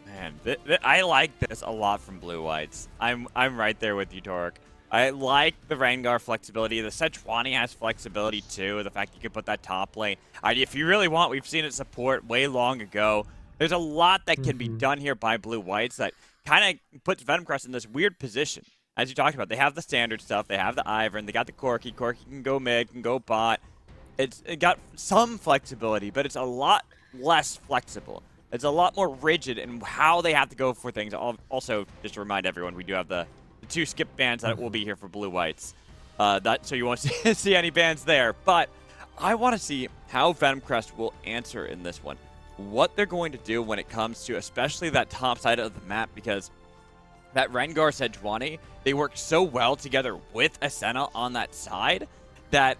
[SPEAKER 3] Man, I like this a lot from Blue Whites. I'm right there with you, Torek. I like the Rengar flexibility. The Sejuani has flexibility too. The fact you can put that top lane. If you really want, we've seen it support way long ago. There's a lot that can be done here by Blue Whites that kind of puts Venom Crest in this weird position. As you talked about, they have the standard stuff. They have the Ivern. They got the Corki. Corki can go mid, can go bot. It got some flexibility, but it's a lot less flexible. It's a lot more rigid in how they have to go for things. Also, just to remind everyone, we do have the 2 skip bans that will be here for Blue Whites. So you won't see any bans there. But I want to see how Venom Crest will answer in this one. What they're going to do when it comes to especially that top side of the map, because that Rengar Sejuani, they work so well together with Ascena on that side that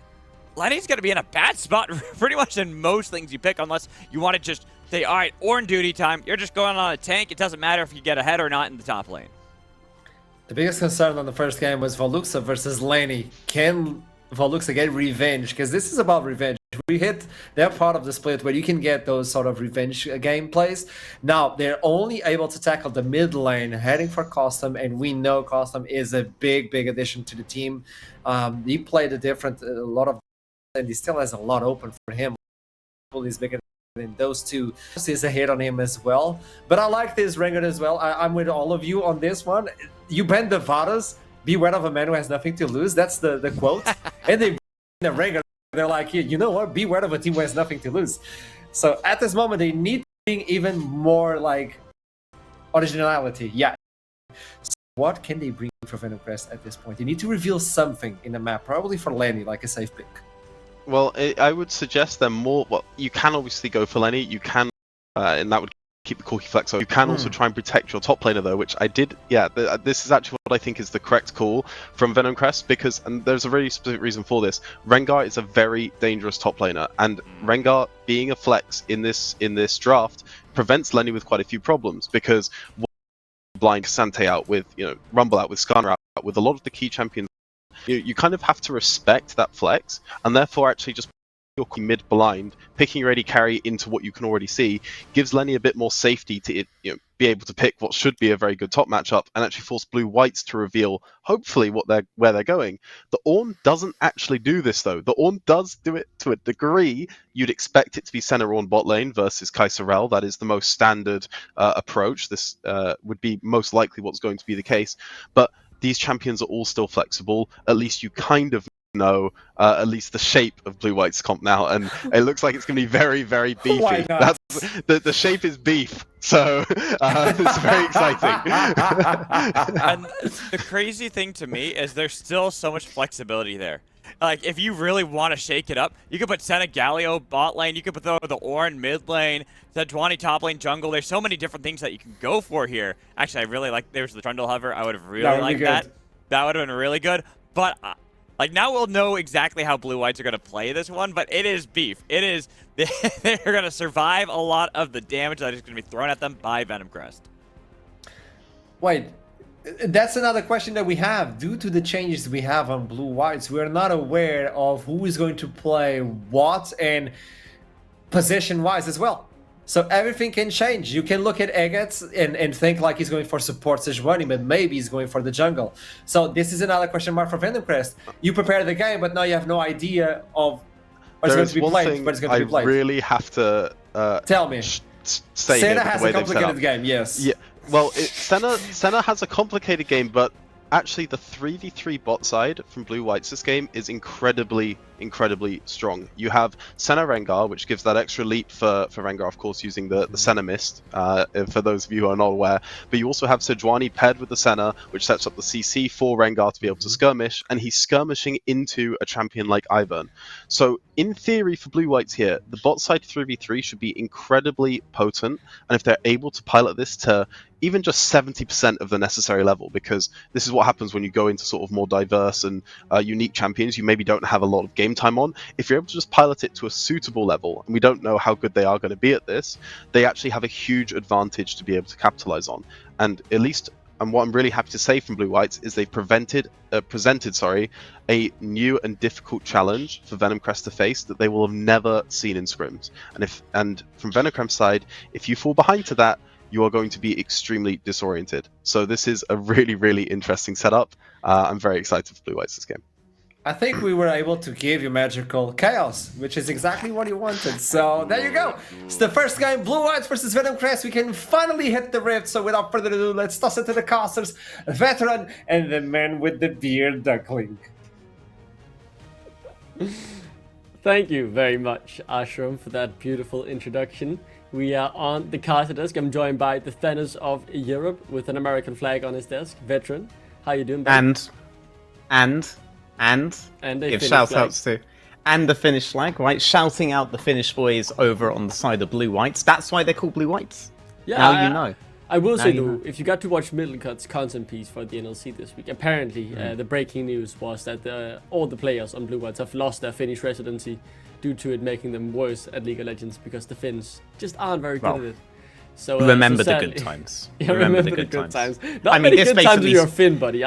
[SPEAKER 3] Lenny's going to be in a bad spot pretty much in most things you pick, unless you want to just say, all right, Ornn duty time. You're just going on a tank. It doesn't matter if you get ahead or not in the top lane.
[SPEAKER 2] The biggest concern on the first game was Voluxa versus Lenny. Can Voluxa get revenge? Because this is about revenge. We hit that part of the split where you can get those sort of revenge gameplays. Now, they're only able to tackle the mid lane, heading for Costum, and we know Costum is a big, big addition to the team. He played a lot of, and he still has a lot open for him. He's bigger than those two. This is a hit on him as well. But I like this Rengar as well. I'm with all of you on this one. You banned the Vadas. Beware of a man who has nothing to lose. That's the quote. And they the Rengar. They're like, you know what? Beware of a team who has nothing to lose. So at this moment, they need even more like originality. Yeah. So what can they bring for Venom Crest at this point? They need to reveal something in the map, probably for Lenny, like a safe pick.
[SPEAKER 4] Well, I would suggest them more. Well, you can obviously go for Lenny. You can, and that would keep the Corki flex. So you can also try and protect your top laner, though, which I did. Yeah, this is actually what I think is the correct call from Venom Crest, because, and there's a very specific reason for this. Rengar is a very dangerous top laner, and Rengar being a flex in this draft prevents Lenny with quite a few problems, because blind Sante out with, Rumble out with Skarner out with a lot of the key champions. You kind of have to respect that flex, and therefore actually just your mid blind, picking your AD carry into what you can already see, gives Lenny a bit more safety to be able to pick what should be a very good top matchup, and actually force Blue Whites to reveal hopefully where they're going. The Ornn doesn't actually do this though. The Ornn does do it to a degree. You'd expect it to be Senna Ornn bot lane versus Kai'Sa Rell. That is the most standard approach. This would be most likely what's going to be the case, but these champions are all still flexible. At least you kind of know at least the shape of Blue White's comp now, and it looks like it's going to be very, very beefy. That's the shape is beef, so it's very exciting.
[SPEAKER 3] And the crazy thing to me is there's still so much flexibility there. Like, if you really want to shake it up, you could put Senna Galio bot lane, you could put the Ornn mid lane, Sejuani top lane jungle. There's so many different things that you can go for here. Actually, I really like, there's the Trundle Hover. I would have really liked that. That would have been really good. But, like, now we'll know exactly how Blue Whites are going to play this one, but it is beef. It is, they're going to survive a lot of the damage that is going to be thrown at them by Venom Crest.
[SPEAKER 2] Wait. That's another question that we have. Due to the changes we have on Blue Whites, we're not aware of who is going to play what and position-wise as well. So everything can change. You can look at Eggets and think like he's going for support Sejuani, but maybe he's going for the jungle. So this is another question mark for Venom Crest. You prepare the game, but now you have no idea of what's going to be played. But it's going to be played.
[SPEAKER 4] I really have to
[SPEAKER 2] tell me.
[SPEAKER 4] Say
[SPEAKER 2] Senna has a complicated game. Yes.
[SPEAKER 4] Yeah. Well, Senna has a complicated game, but actually the 3v3 bot side from Blue Whites this game is incredibly strong. You have Senna Rengar, which gives that extra leap for Rengar, of course, using the Senna Mist, for those of you who are not aware. But you also have Sejuani paired with the Senna, which sets up the CC for Rengar to be able to skirmish, and he's skirmishing into a champion like Ivern. So in theory for Blue Whites here, the bot side 3v3 should be incredibly potent, and if they're able to pilot this to even just 70% of the necessary level, because this is what happens when you go into sort of more diverse and unique champions you maybe don't have a lot of game time on. If you're able to just pilot it to a suitable level, and we don't know how good they are going to be at this, they actually have a huge advantage to be able to capitalize on. And at least, and what I'm really happy to say from Blue Whites is they've presented a new and difficult challenge for Venom Crest to face that they will have never seen in scrims. And from Venom Crest's side, if you fall behind to that, you are going to be extremely disoriented. So this is a really interesting setup. I'm very excited for Blue Whites this game.
[SPEAKER 2] I think we were able to give you magical chaos, which is exactly what you wanted. So there you go. It's the first game, Blue Whites versus Venom Crest. We can finally hit the rift. So without further ado, let's toss it to the casters, Veteran, and the man with the beard, Duckling.
[SPEAKER 5] Thank you very much, Ashram, for that beautiful introduction. We are on the caster desk. I'm joined by the Thanos of Europe with an American flag on his desk. Veteran, how you doing, buddy?
[SPEAKER 6] And give shout outs to the Finnish flag, right? Shouting out the Finnish boys over on the side of Blue Whites. That's why they're called Blue Whites.
[SPEAKER 5] Yeah,
[SPEAKER 6] now you know.
[SPEAKER 5] I will say though, if you got to watch Middlecut's content piece for the NLC this week, apparently the breaking news was that all the players on Blue Whites have lost their Finnish residency due to it making them worse at League of Legends because the Finns just aren't very good at it. So
[SPEAKER 6] remember the good times.
[SPEAKER 5] Yeah, remember the good times. Not
[SPEAKER 6] I mean,
[SPEAKER 5] many good times when you're a Finn, buddy.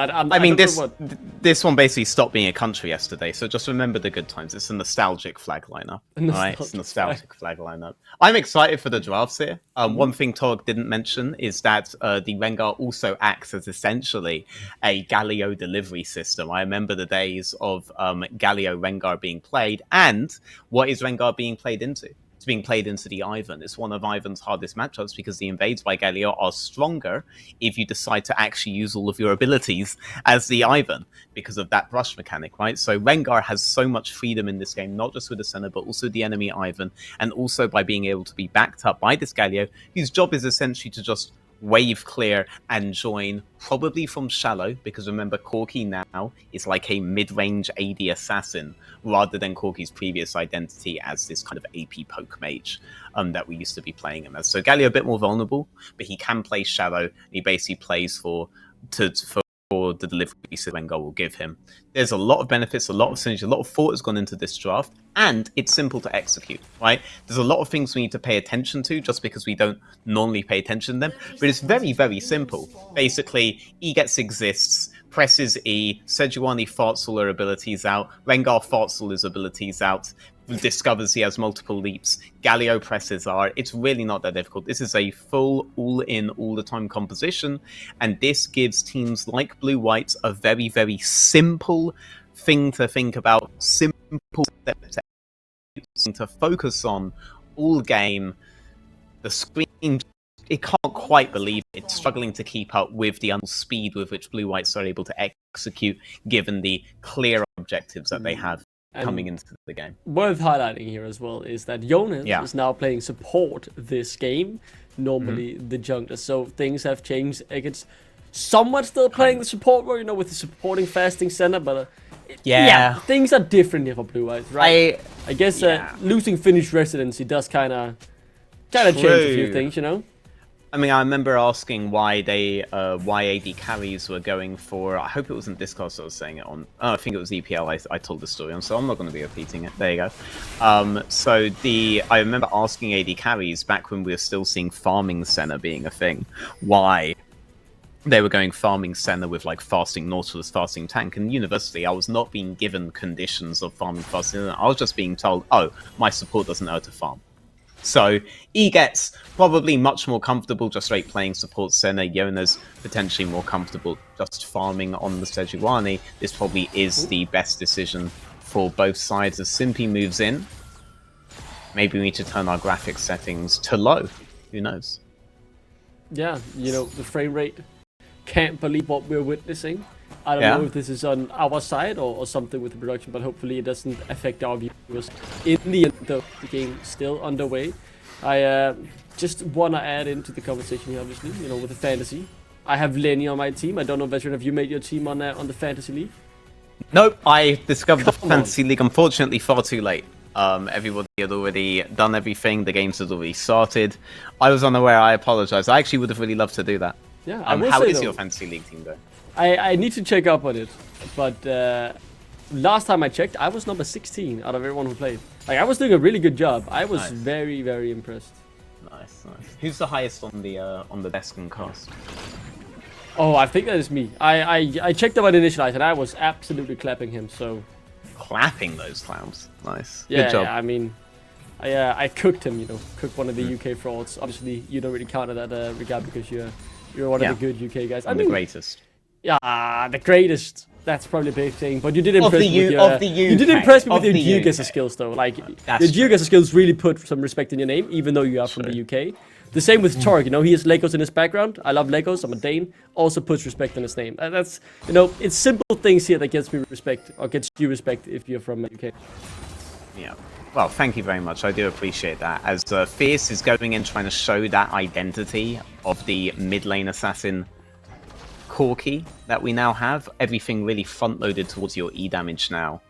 [SPEAKER 6] This one basically stopped being a country yesterday, so just remember the good times. It's a nostalgic flag lineup. Right? It's a nostalgic flag lineup. I'm excited for the drafts here. One thing Torg didn't mention is that the Rengar also acts as essentially a Galio delivery system. I remember the days of Galio Rengar being played, and what is Rengar being played into? It's being played into the Ivern. It's one of Ivern's hardest matchups because the invades by Galio are stronger if you decide to actually use all of your abilities as the Ivern because of that brush mechanic, right? So Rengar has so much freedom in this game, not just with the center, but also the enemy Ivern, and also by being able to be backed up by this Galio, whose job is essentially to just wave clear and join, probably from shallow, because remember Corki now is like a mid-range AD assassin rather than Corki's previous identity as this kind of AP poke mage that we used to be playing him as. So Galio a bit more vulnerable, but he can play shallow, and he basically plays for the delivery Rengar will give him. There's a lot of benefits, a lot of synergy, a lot of thought has gone into this draft, and it's simple to execute, right? There's a lot of things we need to pay attention to just because we don't normally pay attention to them, but it's very simple. Basically, Egetz exists, presses E, Sejuani farts all her abilities out, Rengar farts all his abilities out, discovers he has multiple leaps, Galio presses R. It's really not that difficult. This is a full all-in, all-the-time composition, and this gives teams like Blue Whites a very simple thing to think about, simple steps to focus on all game. The screen, it can't quite believe it. It's struggling to keep up with the speed with which Blue Whites are able to execute, given the clear objectives that they have coming into the game.
[SPEAKER 5] Worth highlighting here as well is that Jonas is now playing support this game, normally the jungler, so things have changed. It's somewhat still playing the support role, with the supporting fasting center, but things are different here for Blue Whites, right? I guess losing Finnish residency does kind of change a few things,
[SPEAKER 6] I mean, I remember asking why AD carries were going for. I hope it wasn't Discord I was saying it on. Oh, I think it was EPL. I told the story on, so I'm not going to be repeating it. There you go. I remember asking AD carries back when we were still seeing farming center being a thing. Why they were going farming center with like fasting Nautilus, fasting tank, and university I was not being given conditions of farming fasting. I was just being told, oh, my support doesn't know how to farm. So Egetz probably much more comfortable just straight playing support center. Yona's potentially more comfortable just farming on the Sejuani. This probably is the best decision for both sides. As Simpy moves in, maybe we need to turn our graphics settings to low. Who knows?
[SPEAKER 5] Yeah, the frame rate. Can't believe what we're witnessing. I don't
[SPEAKER 6] Yeah.
[SPEAKER 5] know if this is on our side or something with the production, but hopefully it doesn't affect our viewers. In the end, though, the game still underway. I just want to add into the conversation here, obviously, you know, with the fantasy. I have Lenny on my team. I don't know, Veteran, have you made your team on the fantasy league?
[SPEAKER 6] Nope, I discovered the
[SPEAKER 5] Come on.
[SPEAKER 6] Fantasy League unfortunately far too late. Everybody had already done everything, the games had already started. I was unaware, I apologize. I actually would have really loved to do that.
[SPEAKER 5] Yeah, I will
[SPEAKER 6] How
[SPEAKER 5] say,
[SPEAKER 6] is
[SPEAKER 5] though,
[SPEAKER 6] your Fantasy League team though?
[SPEAKER 5] I need to check up on it, but last time I checked, I was number 16 out of everyone who played. Like, I was doing a really good job. I was
[SPEAKER 6] Nice.
[SPEAKER 5] very, very impressed.
[SPEAKER 6] Nice. Who's the highest on the desk and cast?
[SPEAKER 5] Oh, I think that is me. I checked about Initialize, and I was absolutely clapping him, so...
[SPEAKER 6] Clapping those clowns. Nice.
[SPEAKER 5] Yeah,
[SPEAKER 6] Good job.
[SPEAKER 5] yeah, I mean... I cooked him, you know. Cooked one of the UK frauds. Obviously, you don't really count that regard because you're one of the good UK guys.
[SPEAKER 6] I'm the greatest.
[SPEAKER 5] Yeah, the greatest. That's probably a big thing. But you did impress me with your...
[SPEAKER 6] of the
[SPEAKER 5] You did
[SPEAKER 6] UK,
[SPEAKER 5] impress me with
[SPEAKER 6] of
[SPEAKER 5] your
[SPEAKER 6] the
[SPEAKER 5] geoguessr
[SPEAKER 6] UK.
[SPEAKER 5] skills, though. Like,
[SPEAKER 6] That's
[SPEAKER 5] your geoguessr skills really put some respect in your name, even though you are from the UK. The same with Torg, you know, he has Legos in his background. I love Legos, I'm a Dane. Also puts respect in his name. That's, you know, it's simple things here that gets me respect, or gets you respect if you're from the UK.
[SPEAKER 6] Yeah. Well, thank you very much. I do appreciate that. As Fierce is going in trying to show that identity of the mid lane assassin Corki that we now have, everything really front-loaded towards your E damage now.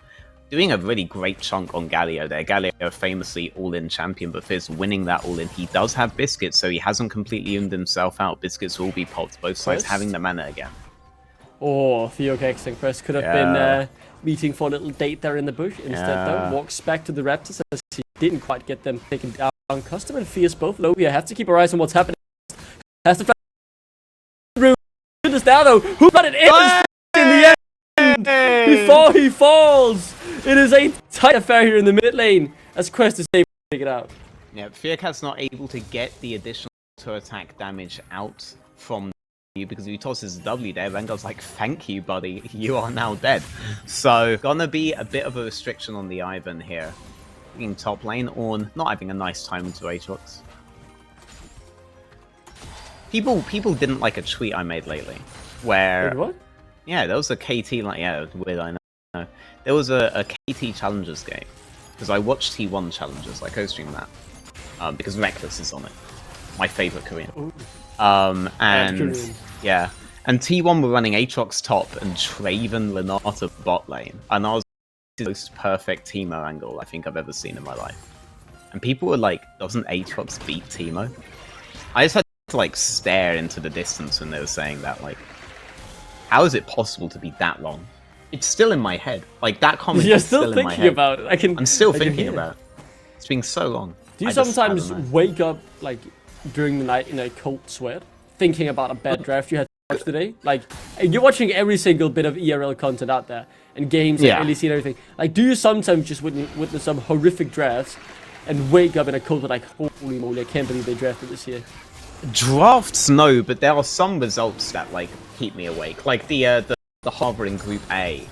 [SPEAKER 6] Doing a really great chunk on Galio there. Galio famously all-in champion, but Fizz winning that all-in. He does have Biscuits, so he hasn't completely owned himself out. Biscuits will be popped, both sides
[SPEAKER 5] Quest?
[SPEAKER 6] having the mana again.
[SPEAKER 5] Oh, Theo Kexing Quest could have been meeting for a little date there in the bush. Instead, though, walks back to the Raptors as he didn't quite get them taken down. Custom and Fierce both low here. Have to keep our eyes on what's happening. Has the flash. Goodness now, though. Who got it in the end? Before he falls. It is a tight affair here in the mid lane as Quest is able to take it out.
[SPEAKER 6] Yeah, Fearcat's not able to get the additional attack damage out from you because if he tosses a W there, Rengar's like, thank you, buddy, you are now dead. So, gonna be a bit of a restriction on the Ivan here. Being top lane, Ornn not having a nice time into Aatrox. People didn't like a tweet I made lately, where...
[SPEAKER 5] Wait, what?
[SPEAKER 6] Yeah, there was a KT, like, yeah, weird, I know. There was a KT Challengers game, because I watched T1 Challengers, I co-streamed that, because Reckless is on it, my favourite Korean.
[SPEAKER 5] Ooh.
[SPEAKER 6] And,
[SPEAKER 5] Korean.
[SPEAKER 6] yeah, and T1 were running Aatrox top and Traven Lenata bot lane, and I was the most perfect Teemo angle I think I've ever seen in my life. And people were like, doesn't Aatrox beat Teemo? I just had to, like, stare into the distance when they were saying that, like, how is it possible to be that long? It's still in my head. Like, that comment
[SPEAKER 5] You're
[SPEAKER 6] is still
[SPEAKER 5] still
[SPEAKER 6] in my
[SPEAKER 5] thinking
[SPEAKER 6] head.
[SPEAKER 5] about it.
[SPEAKER 6] I'm still
[SPEAKER 5] I can
[SPEAKER 6] thinking
[SPEAKER 5] hear
[SPEAKER 6] about it. It's been so long.
[SPEAKER 5] Do you
[SPEAKER 6] I just- I
[SPEAKER 5] sometimes
[SPEAKER 6] don't know.
[SPEAKER 5] wake up, like, during the night in a cold sweat, thinking about a bad draft you had to watch today? Like, you're watching every single bit of ERL content out there, and games,
[SPEAKER 6] Yeah.
[SPEAKER 5] and LEC and everything. Like, do you sometimes just witness some horrific drafts and wake up in a cold sweat like, holy moly, I can't believe they drafted this year?
[SPEAKER 6] Drafts, no, but there are some results that, like, keep me awake. Like the Harbour in Group A.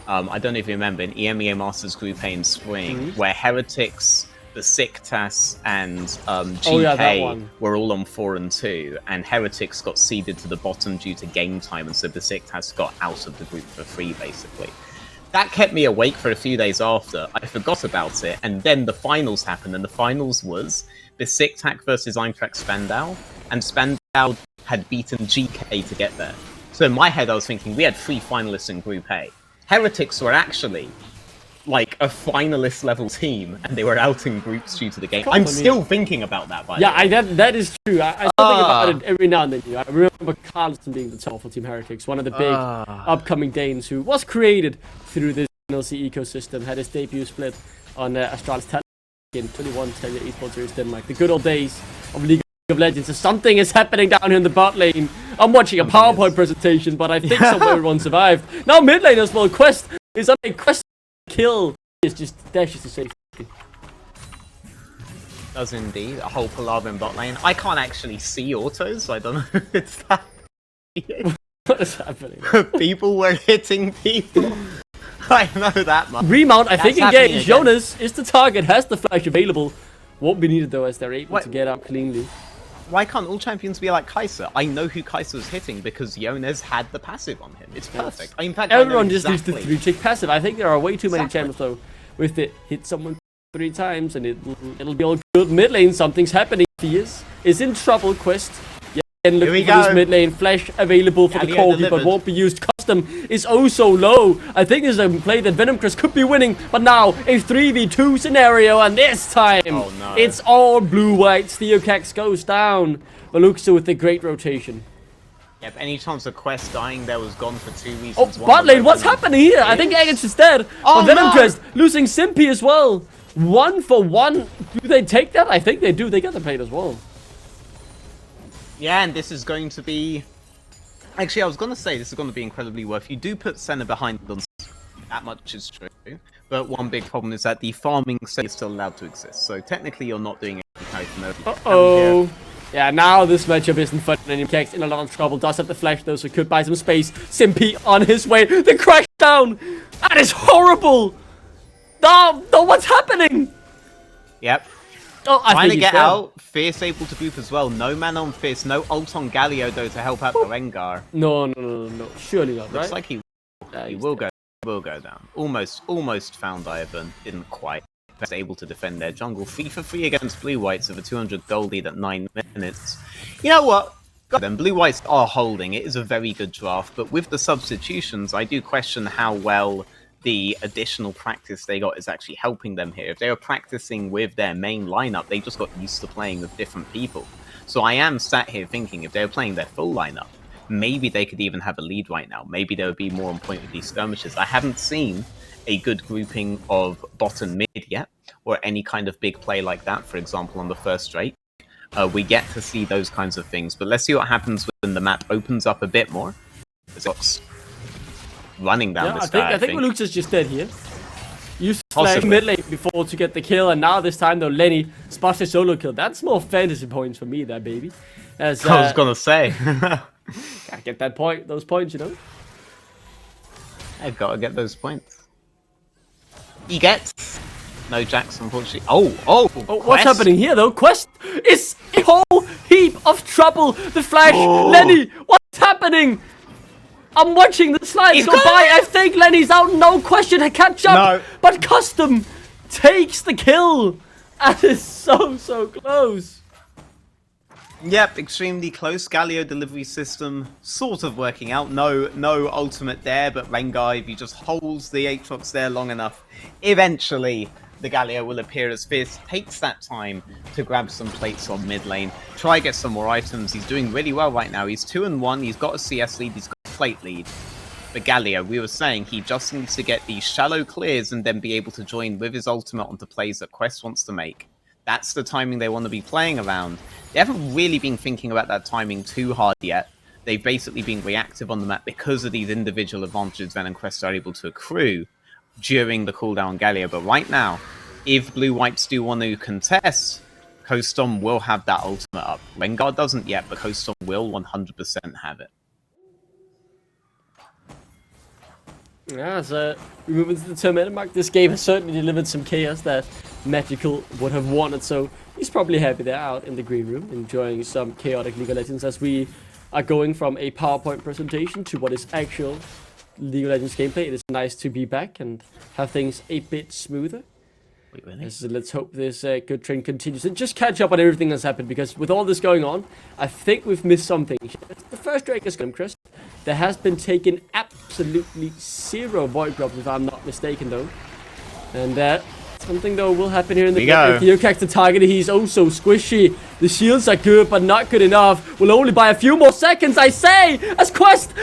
[SPEAKER 6] I don't know if you remember, in EMEA Masters Group A in spring, where Heretics, Besiktas, and GK
[SPEAKER 5] yeah, that one.
[SPEAKER 6] were all on 4 and 2, and Heretics got seeded to the bottom due to game time, and so Besiktas got out of the group for free, basically. That kept me awake for a few days after. I forgot about it, and then the finals happened, and the finals was Besiktas versus Eintracht Spandau, and Spandau had beaten GK to get there. So in my head, I was thinking, we had 3 finalists in Group A. Heretics were actually, like, a finalist level team, and they were out in groups due to the game. I'm still thinking about that, by the way.
[SPEAKER 5] Yeah, that is true. I still think about it every now and then. I remember Carlson being the top for Team Heretics, one of the big upcoming Danes who was created through this NLC ecosystem, had his debut split on Astralis Talent in 21 Talia Esports Series Denmark. The good old days of League of Legends. So something is happening down here in the bot lane. I'm watching a PowerPoint presentation, but I think somehow everyone survived. Now mid lane as well. Quest is on a quest kill. It's just dashes to safety.
[SPEAKER 6] Does indeed. A whole palaver in bot lane. I can't actually see autos, so I don't know if it's that.
[SPEAKER 5] What is happening?
[SPEAKER 6] People were hitting people. I know that much.
[SPEAKER 5] Remount, I think
[SPEAKER 6] That's happening
[SPEAKER 5] engaged.
[SPEAKER 6] again.
[SPEAKER 5] Jonas is the target, has the flash available. Won't be needed though, as they're able to get out cleanly.
[SPEAKER 6] Why can't all champions be like Kai'Sa? I know who Kai'Sa was hitting because Yones had the passive on him. It's perfect. In fact,
[SPEAKER 5] Everyone just needs the 3-tick passive. I think there are way too many
[SPEAKER 6] Exactly.
[SPEAKER 5] champions though with it. Hit someone 3 times and it'll be all good. Mid lane, something's happening. Fierce is in trouble. Quest. Yeah, and look
[SPEAKER 6] Here we
[SPEAKER 5] for this
[SPEAKER 6] go.
[SPEAKER 5] mid lane. Flash available for the
[SPEAKER 6] Galio
[SPEAKER 5] corgi, but
[SPEAKER 6] delivered.
[SPEAKER 5] won't be used. Custom is oh so low. I think this is a play that Venom Chris could be winning, but now a 3v2 scenario, and this time
[SPEAKER 6] Oh, no.
[SPEAKER 5] it's all blue-white. Theocax goes down. Veluxa with the great rotation.
[SPEAKER 6] Yep, any chance of Quest dying there was gone for 2 reasons.
[SPEAKER 5] Oh,
[SPEAKER 6] One,
[SPEAKER 5] bot
[SPEAKER 6] the
[SPEAKER 5] lane, what's
[SPEAKER 6] Venom-
[SPEAKER 5] happening here? I think Agnes is dead.
[SPEAKER 6] Oh,
[SPEAKER 5] But Venom
[SPEAKER 6] no.
[SPEAKER 5] Crest losing Simpy as well. 1 for 1. Do they take that? I think they do. They get the plate as well.
[SPEAKER 6] Yeah, and this is going to be... Actually, I was going to say this is going to be incredibly worth. You do put Senna behind them. That much is true. But one big problem is that the farming state is still allowed to exist. So technically you're not doing anything.
[SPEAKER 5] Uh-oh. Yeah, now this matchup isn't fun anymore. Kex in a lot of trouble. Does have the flash though, so could buy some space. Simpy on his way. The crash down. That is horrible. No, what's happening?
[SPEAKER 6] Yep.
[SPEAKER 5] Oh, I
[SPEAKER 6] Trying
[SPEAKER 5] think
[SPEAKER 6] to
[SPEAKER 5] he's
[SPEAKER 6] get
[SPEAKER 5] dead.
[SPEAKER 6] out. Fierce able to group as well. No man on Fierce. No ult on Galio though to help out the Rengar.
[SPEAKER 5] No. Surely not,
[SPEAKER 6] Looks
[SPEAKER 5] right?
[SPEAKER 6] like he
[SPEAKER 5] He's
[SPEAKER 6] will go down. Almost found Ivan. Didn't quite. Was able to defend their jungle. 3 for 3 against Blue Whites with a 200 gold lead at 9 minutes. You know what? God, then Blue Whites are holding. It is a very good draft, but with the substitutions, I do question how well the additional practice they got is actually helping them here. If they were practicing with their main lineup, they just got used to playing with different people. So I am sat here thinking if they were playing their full lineup, maybe they could even have a lead right now. Maybe they would be more on point with these skirmishes. I haven't seen a good grouping of bot and mid yet, or any kind of big play like that, for example, on the first Drake. We get to see those kinds of things, but let's see what happens when the map opens up a bit more. It's running down
[SPEAKER 5] Yeah,
[SPEAKER 6] this guy,
[SPEAKER 5] I think Veluxa's just dead here. Used to flash
[SPEAKER 6] Possibly.
[SPEAKER 5] mid lane before to get the kill, and now this time though, Lenny spots a solo kill. That's more fantasy points for me, that baby. As
[SPEAKER 6] I was gonna say.
[SPEAKER 5] gotta get that point, those points, you know.
[SPEAKER 6] I've got to get those points. He gets no Jax, unfortunately. Oh,
[SPEAKER 5] What's
[SPEAKER 6] Quest?
[SPEAKER 5] happening here though? Quest is a whole heap of trouble. The flash, Lenny, what's happening? I'm watching the slides
[SPEAKER 6] He's
[SPEAKER 5] go
[SPEAKER 6] got
[SPEAKER 5] by.
[SPEAKER 6] it!
[SPEAKER 5] I think Lenny's out, no question to catch up.
[SPEAKER 6] No.
[SPEAKER 5] But Custom takes the kill. That is so close.
[SPEAKER 6] Yep, extremely close. Galio delivery system sort of working out. No ultimate there, but Rengar, if he just holds the Aatrox there long enough, eventually the Galio will appear as Fierce. Takes that time to grab some plates on mid lane. Try get some more items. He's doing really well right now. He's 2-1. He's got a CS lead. He's got a plate lead. But Galio, we were saying he just needs to get these shallow clears and then be able to join with his ultimate onto plays that Quest wants to make. That's the timing they want to be playing around. They haven't really been thinking about that timing too hard yet. They've basically been reactive on the map because of these individual advantages Venom Quest are able to accrue during the cooldown on Galio. But right now, if Blue Whites do want to contest, Kostom will have that ultimate up. Rengar doesn't yet, but Kostom will 100% have it.
[SPEAKER 5] Yeah, so we move into the tournament mark. This game has certainly delivered some chaos that Magical would have wanted, so he's probably happy they're out in the green room, enjoying some chaotic League of Legends as we are going from a PowerPoint presentation to what is actual League of Legends gameplay. It is nice to be back and have things a bit smoother.
[SPEAKER 6] Wait, really?
[SPEAKER 5] So let's hope this good trend continues and just catch up on everything that's happened, because with all this going on, I think we've missed something. The first Drake is Chris. There has been taken absolutely 0 void drops, if I'm not mistaken, though. And something, though, will happen here in the Theocax the target. He's also squishy. The shields are good, but not good enough. Will only buy a few more seconds, I say, as Quest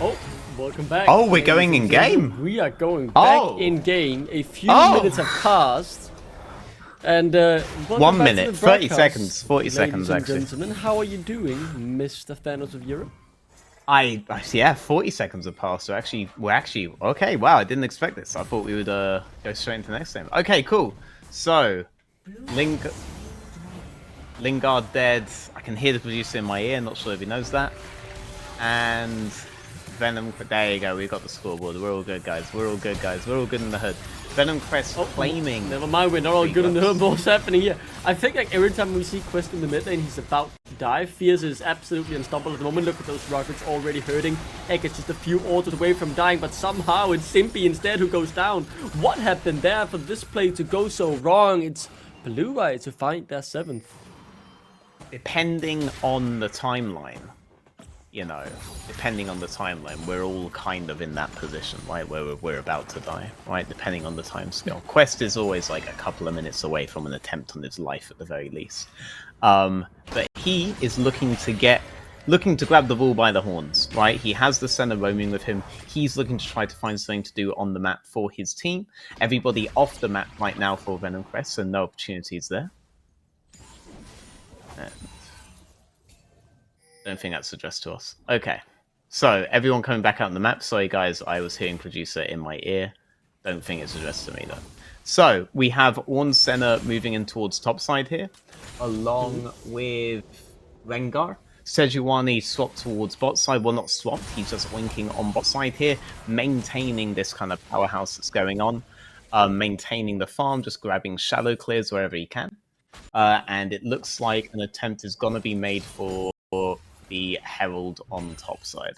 [SPEAKER 5] Oh, welcome back.
[SPEAKER 6] Oh, we're
[SPEAKER 5] ladies
[SPEAKER 6] going
[SPEAKER 5] and
[SPEAKER 6] in
[SPEAKER 5] gentlemen.
[SPEAKER 6] game.
[SPEAKER 5] We are going back
[SPEAKER 6] Oh.
[SPEAKER 5] in game. A few
[SPEAKER 6] Oh.
[SPEAKER 5] minutes have passed. And
[SPEAKER 6] 1
[SPEAKER 5] back to
[SPEAKER 6] minute,
[SPEAKER 5] the
[SPEAKER 6] 30
[SPEAKER 5] broadcast.
[SPEAKER 6] seconds, 40 seconds,
[SPEAKER 5] Ladies and
[SPEAKER 6] actually.
[SPEAKER 5] gentlemen, how are you doing, Mr. Thanos of Europe?
[SPEAKER 6] Yeah, 40 seconds have passed. So we're actually okay. Wow, I didn't expect this. I thought we would go straight into the next game. Okay, cool. So, Lingard dead. I can hear the producer in my ear. Not sure if he knows that. And Venom. There you go. We got the scoreboard. We're all good, guys. We're all good, guys. We're all good in the hood. Venom Crest claiming.
[SPEAKER 5] Never mind, we're not all
[SPEAKER 6] Three
[SPEAKER 5] good in the
[SPEAKER 6] bucks.
[SPEAKER 5] hood. What's happening here? I think like every time we see Quest in the mid lane, he's about to die. Fierce is absolutely unstoppable at the moment. Look at those rockets already hurting. Egg is just a few autos away from dying, but somehow it's Simpy instead who goes down. What happened there for this play to go so wrong? It's Blue Eye to find their 7th.
[SPEAKER 6] Depending on the timeline, depending on the timeline, we're all kind of in that position, right, where we're about to die, right, depending on the time scale. Quest is always like a couple of minutes away from an attempt on his life at the very least. But he is looking to grab the bull by the horns, right? He has the center roaming with him. He's looking to try to find something to do on the map for his team. Everybody off the map right now for Venom Crest, so no opportunities there. Don't think that's addressed to us. Okay. So, everyone coming back out on the map. Sorry, guys, I was hearing producer in my ear. Don't think it's addressed to me, though. So, we have Ornn Senna moving in towards topside here, along with Rengar. Sejuani swapped towards bot side. Well, not swapped. He's just winking on bot side here, maintaining this kind of powerhouse that's going on. Maintaining the farm, just grabbing shallow clears wherever he can. And it looks like an attempt is going to be made for the Herald on top side.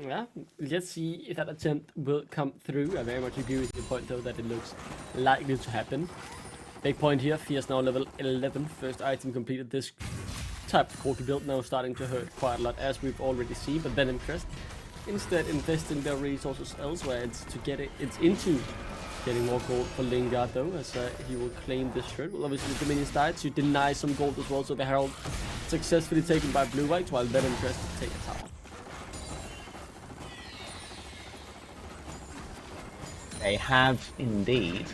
[SPEAKER 5] Yeah, let's see if that attempt will come through. I very much agree with your point, though, that it looks likely to happen. Big point here, Fierce now level 11. First item completed. This type of Corki build now starting to hurt quite a lot, as we've already seen. But Venom Crest instead investing their resources elsewhere. It's into getting more gold for Lingard, though, as he will claim this shirt. Well, obviously the minions died to deny some gold as well, so the Herald successfully taken by Blue White, while Venom Crest take a tower.
[SPEAKER 6] They have indeed.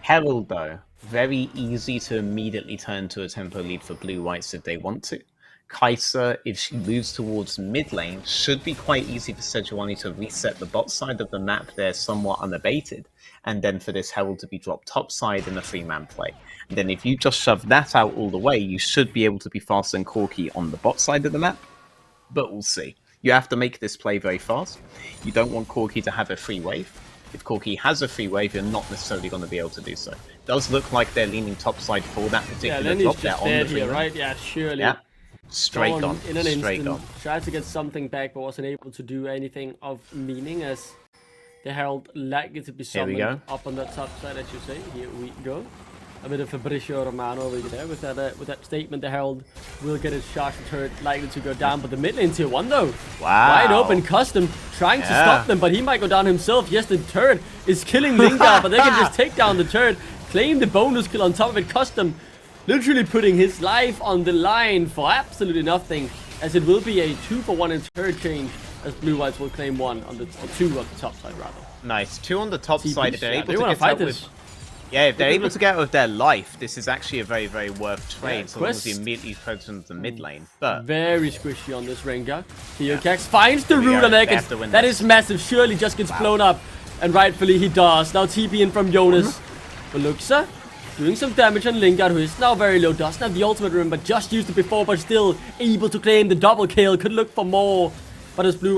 [SPEAKER 6] Herald, though, very easy to immediately turn to a tempo lead for Blue Whites if they want to. Kai'Sa, if she moves towards mid lane, should be quite easy for Sejuani to reset the bot side of the map there somewhat unabated, and then for this Herald to be dropped top side in a 3-man play. And then if you just shove that out all the way, you should be able to be faster than Corki on the bot side of the map, but we'll see. You have to make this play very fast. You don't want Corki to have a free wave. If Corki has a free wave, you're not necessarily going to be able to do so. It does look like they're leaning top side for that particular
[SPEAKER 5] then
[SPEAKER 6] drop.
[SPEAKER 5] he's
[SPEAKER 6] They're
[SPEAKER 5] just
[SPEAKER 6] on the
[SPEAKER 5] dead
[SPEAKER 6] free
[SPEAKER 5] here,
[SPEAKER 6] wave.
[SPEAKER 5] right? Yeah, surely.
[SPEAKER 6] Yeah. Straight
[SPEAKER 5] Gone
[SPEAKER 6] gone.
[SPEAKER 5] in an
[SPEAKER 6] Straight
[SPEAKER 5] instant.
[SPEAKER 6] gone.
[SPEAKER 5] Tried to get something back, but wasn't able to do anything of meaning, as the Herald likely to be
[SPEAKER 6] Here we
[SPEAKER 5] summoned
[SPEAKER 6] go.
[SPEAKER 5] up on that top side, as you say. Here we go. A bit of Fabricio Romano over there with that statement. The Herald will get his charge turret likely to go down, but the mid lane tier 1 though.
[SPEAKER 6] Wow.
[SPEAKER 5] Wide open, Custom trying to stop them, but he might go down himself. Yes, the turret is killing Lingard, but they can just take down the turret, claim the bonus kill on top of it. Custom literally putting his life on the line for absolutely nothing, as it will be a 2-for-1 in turret change, as Blue Whites will claim 1 on the, or 2 on the top side rather.
[SPEAKER 6] Nice. 2 on the top side. If they're
[SPEAKER 5] Yeah,
[SPEAKER 6] able
[SPEAKER 5] they
[SPEAKER 6] to
[SPEAKER 5] wanna
[SPEAKER 6] get
[SPEAKER 5] fight
[SPEAKER 6] out
[SPEAKER 5] this.
[SPEAKER 6] with, if they're able to get out of their life, this is actually a very, very worth trade. So long as he
[SPEAKER 5] Quest-
[SPEAKER 6] immediately focus on the mid lane. But
[SPEAKER 5] Very squishy on this Rengar. Theocax finds the
[SPEAKER 6] Here we
[SPEAKER 5] root
[SPEAKER 6] go.
[SPEAKER 5] on
[SPEAKER 6] They
[SPEAKER 5] Ekans.
[SPEAKER 6] have to win
[SPEAKER 5] That
[SPEAKER 6] this.
[SPEAKER 5] is massive. Surely just gets blown up. And rightfully he does. Now TP in from Jonas. Veluxa doing some damage on Lingard, who is now very low. Doesn't have the ultimate room, but just used it before, but still able to claim the double kill. Could look for more. But as Blue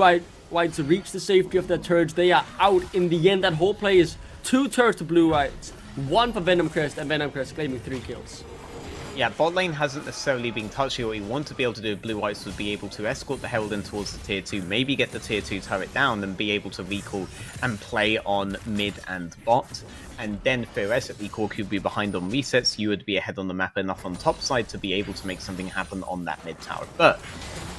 [SPEAKER 5] Whites reach the safety of their turrets, they are out in the end. That whole play is 2 turrets to Blue Whites. 1 for Venom Crest, and Venom Crest claiming 3 kills.
[SPEAKER 6] yeah, bot lane hasn't necessarily been touched here. What you want to be able to do with Blue Whites would be able to escort the Herald in towards the tier 2, maybe get the tier 2 turret down, then be able to recall and play on mid and bot. And then theoretically, Corki would be behind on resets. You would be ahead on the map enough on top side to be able to make something happen on that mid tower. But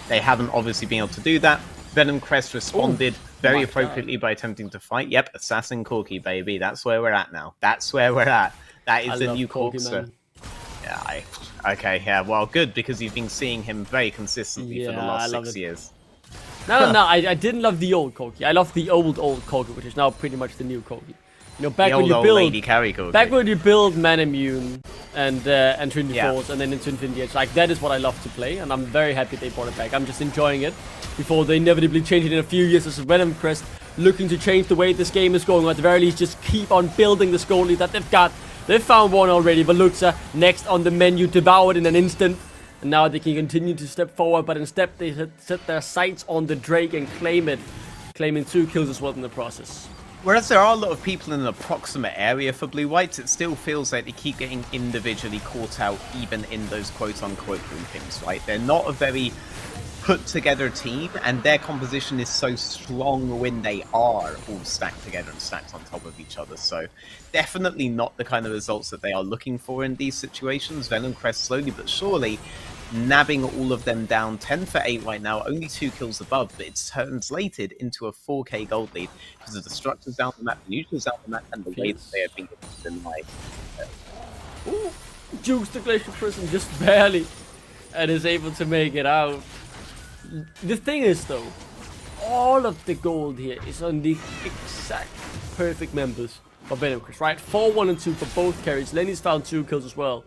[SPEAKER 6] they haven't obviously been able to do that. Venom Crest responded very appropriately by attempting to fight. Yep, Assassin Corki, baby. That's where we're at now. That's where we're at. That is
[SPEAKER 5] I
[SPEAKER 6] the
[SPEAKER 5] love
[SPEAKER 6] new
[SPEAKER 5] Corki,
[SPEAKER 6] Corki.
[SPEAKER 5] man.
[SPEAKER 6] Yeah, okay, yeah, well, good, because you've been seeing him very consistently for the
[SPEAKER 5] Yeah,
[SPEAKER 6] last
[SPEAKER 5] I love
[SPEAKER 6] 6
[SPEAKER 5] it.
[SPEAKER 6] years.
[SPEAKER 5] No, I didn't love the old Corgi. I love the old Corgi, which is now pretty much the new Corgi. You know, back
[SPEAKER 6] The
[SPEAKER 5] when
[SPEAKER 6] old,
[SPEAKER 5] you
[SPEAKER 6] old
[SPEAKER 5] build,
[SPEAKER 6] lady carry Corgi.
[SPEAKER 5] back when you build Manamune and Trinity
[SPEAKER 6] Yeah.
[SPEAKER 5] Force and then into Infinity Edge, like that is what I love to play, and I'm very happy they brought it back. I'm just enjoying it before they inevitably change it in a few years as Venom Crest, looking to change the way this game is going, or at the very least just keep on building the Scoldly that they've got. They've found one already, Veluxa next on the menu, devoured in an instant. And now they can continue to step forward, but instead they set their sights on the Drake and claim it, claiming 2 kills as well in the process.
[SPEAKER 6] Whereas there are a lot of people in an approximate area for Blue Whites, it still feels like they keep getting individually caught out even in those quote-unquote groupings, right? They're not a very put-together team, and their composition is so strong when they are all stacked together and stacked on top of each other. So definitely not the kind of results that they are looking for in these situations. Venom Crest slowly but surely nabbing all of them down 10 for 8 right now, only 2 kills above, but it's translated into a 4k gold lead because of the structures down the map, the neutrals down the map, and the way that they have been given
[SPEAKER 5] Ooh, Jukes the Glacial Prison just barely, and is able to make it out. The thing is though, all of the gold here is on the exact perfect members of Venom Crest, right? 4, 1, and 2 for both carries. Lenny's found 2 kills as well.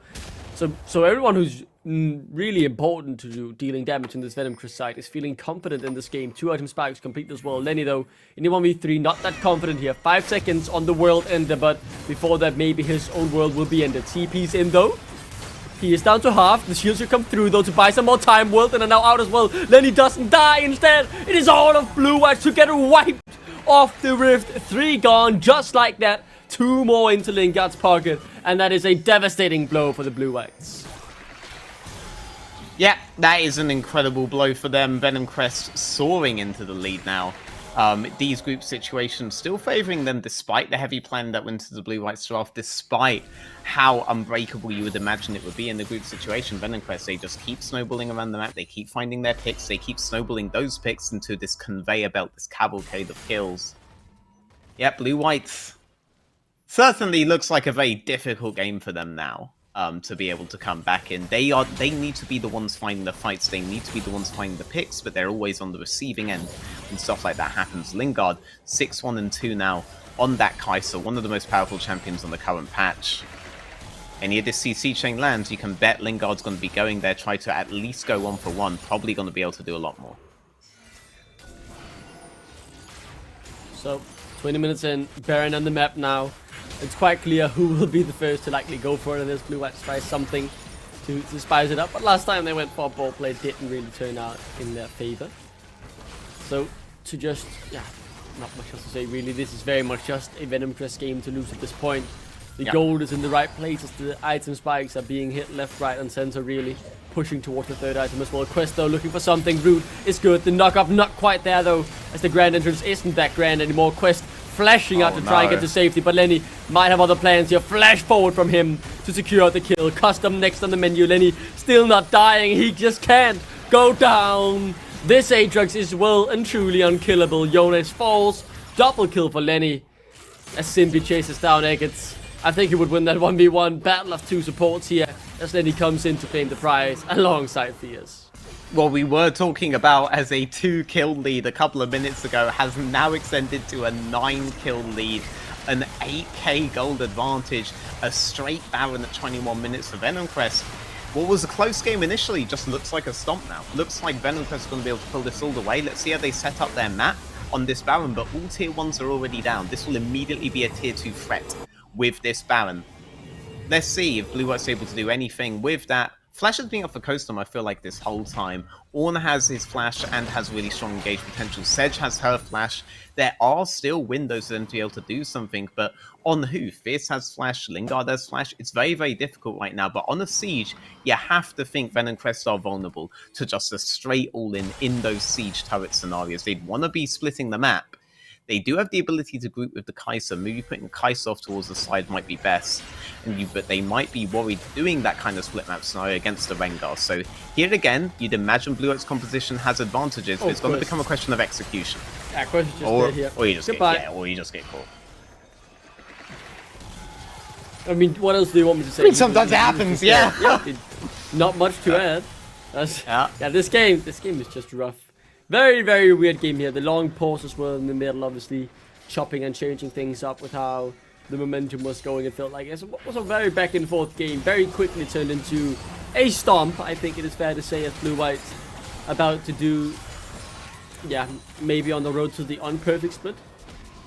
[SPEAKER 5] So everyone who's really important to dealing damage in this Venom Crest side is feeling confident in this game. 2 item spikes complete as well. Lenny though, in the 1v3, not that confident here. 5 seconds on the world ender, but before that maybe his own world will be ended. TP's in though. He is down to half. The shield should come through though to buy some more time. World ender now out as well. Lenny doesn't die instead. It is all of Blue Whites to get wiped off the rift. 3 gone just like that. 2 more into Lingard's pocket, and that is a devastating blow for the Blue Whites.
[SPEAKER 6] Yeah, that is an incredible blow for them. Venom Crest soaring into the lead now. These group situations still favoring them despite the heavy plan that went into the Blue Whites draft, despite how unbreakable you would imagine it would be in the group situation. Venom Crest, they just keep snowballing around the map, they keep finding their picks, they keep snowballing those picks into this conveyor belt, this cavalcade of kills. Yeah, Blue Whites certainly looks like a very difficult game for them now. To be able to come back in. They need to be the ones finding the fights, they need to be the ones finding the picks, but they're always on the receiving end when stuff like that happens. Lingard, 6-1 and 2 now on that Kai'Sa, one of the most powerful champions on the current patch. Any of this CC chain lands, you can bet Lingard's going to be going there, try to at least go 1 for 1, probably going to be able to do a lot more.
[SPEAKER 5] So, 20 minutes in, Baron on the map now. It's quite clear who will be the first to likely go for it, and this Blue Whites try something to spice it up. But last time they went for ball play, didn't really turn out in their favor. So to just, yeah, not much else to say really. This is very much just a Venom Crest game to lose at this point. The gold is in the right places. The item spikes are being hit left, right, and center really. Pushing towards the 3rd item as well. Quest though looking for something. Root is good. The knock up not quite there though, as the grand entrance isn't that grand anymore. Quest flashing out to try and get to safety, but Lenny might have other plans here. Flash forward from him to secure the kill. Custom next on the menu. Lenny still not dying. He just can't go down. This Aatrox is well and truly unkillable. Jonas falls. Double kill for Lenny as Simply chases down Eggets. I think he would win that 1v1 battle of 2 supports here as Lenny comes in to claim the prize alongside Fierce.
[SPEAKER 6] What we were talking about as a 2-kill lead a couple of minutes ago has now extended to a 9-kill lead, an 8k gold advantage, a straight Baron at 21 minutes for Venom Crest. What was a close game initially just looks like a stomp now. Looks like Venom Crest is going to be able to pull this all the way. Let's see how they set up their map on this Baron, but all tier 1s are already down. This will immediately be a tier 2 threat with this Baron. Let's see if Blue White's able to do anything with that. Flash has been up for Costum, I feel like, this whole time. Ornn has his flash and has really strong engage potential. Sedge has her flash. There are still windows for them to be able to do something, but on who? Fierce has flash, Lingard has flash. It's very, very difficult right now, but on a siege, you have to think Venom Crest are vulnerable to just a straight all-in in those siege turret scenarios. They'd want to be splitting the map. They do have the ability to group with the Kai'Sa. Maybe putting Kai'Sa off towards the side might be best. But they might be worried doing that kind of split map scenario against the Rengar. So here again, you'd imagine Blue White's composition has advantages, but it's going to become a question of execution.
[SPEAKER 5] Yeah, Quest is just dead here.
[SPEAKER 6] Or you just
[SPEAKER 5] Goodbye.
[SPEAKER 6] get, or you just get caught.
[SPEAKER 5] I mean, what else do you want me to say?
[SPEAKER 6] I mean, sometimes it happens, yeah.
[SPEAKER 5] Not much to add.
[SPEAKER 6] Yeah.
[SPEAKER 5] This game is just rough. Very, very weird game here. The long pause as well in the middle, obviously chopping and changing things up with how the momentum was going. It felt like it was a very back and forth game. Very quickly turned into a stomp, I think it is fair to say, as Blue White's about to do, maybe on the road to the unperfect split.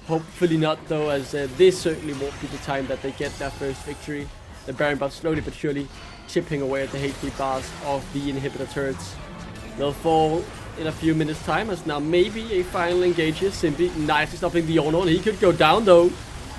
[SPEAKER 5] Hopefully not, though, as this certainly won't be the time that they get their first victory. The Baron buff slowly but surely chipping away at the HP bars of the inhibitor turrets. They'll fall in a few minutes' time, as now maybe a final engage here. Simply nicely stopping the Ono, and he could go down, though.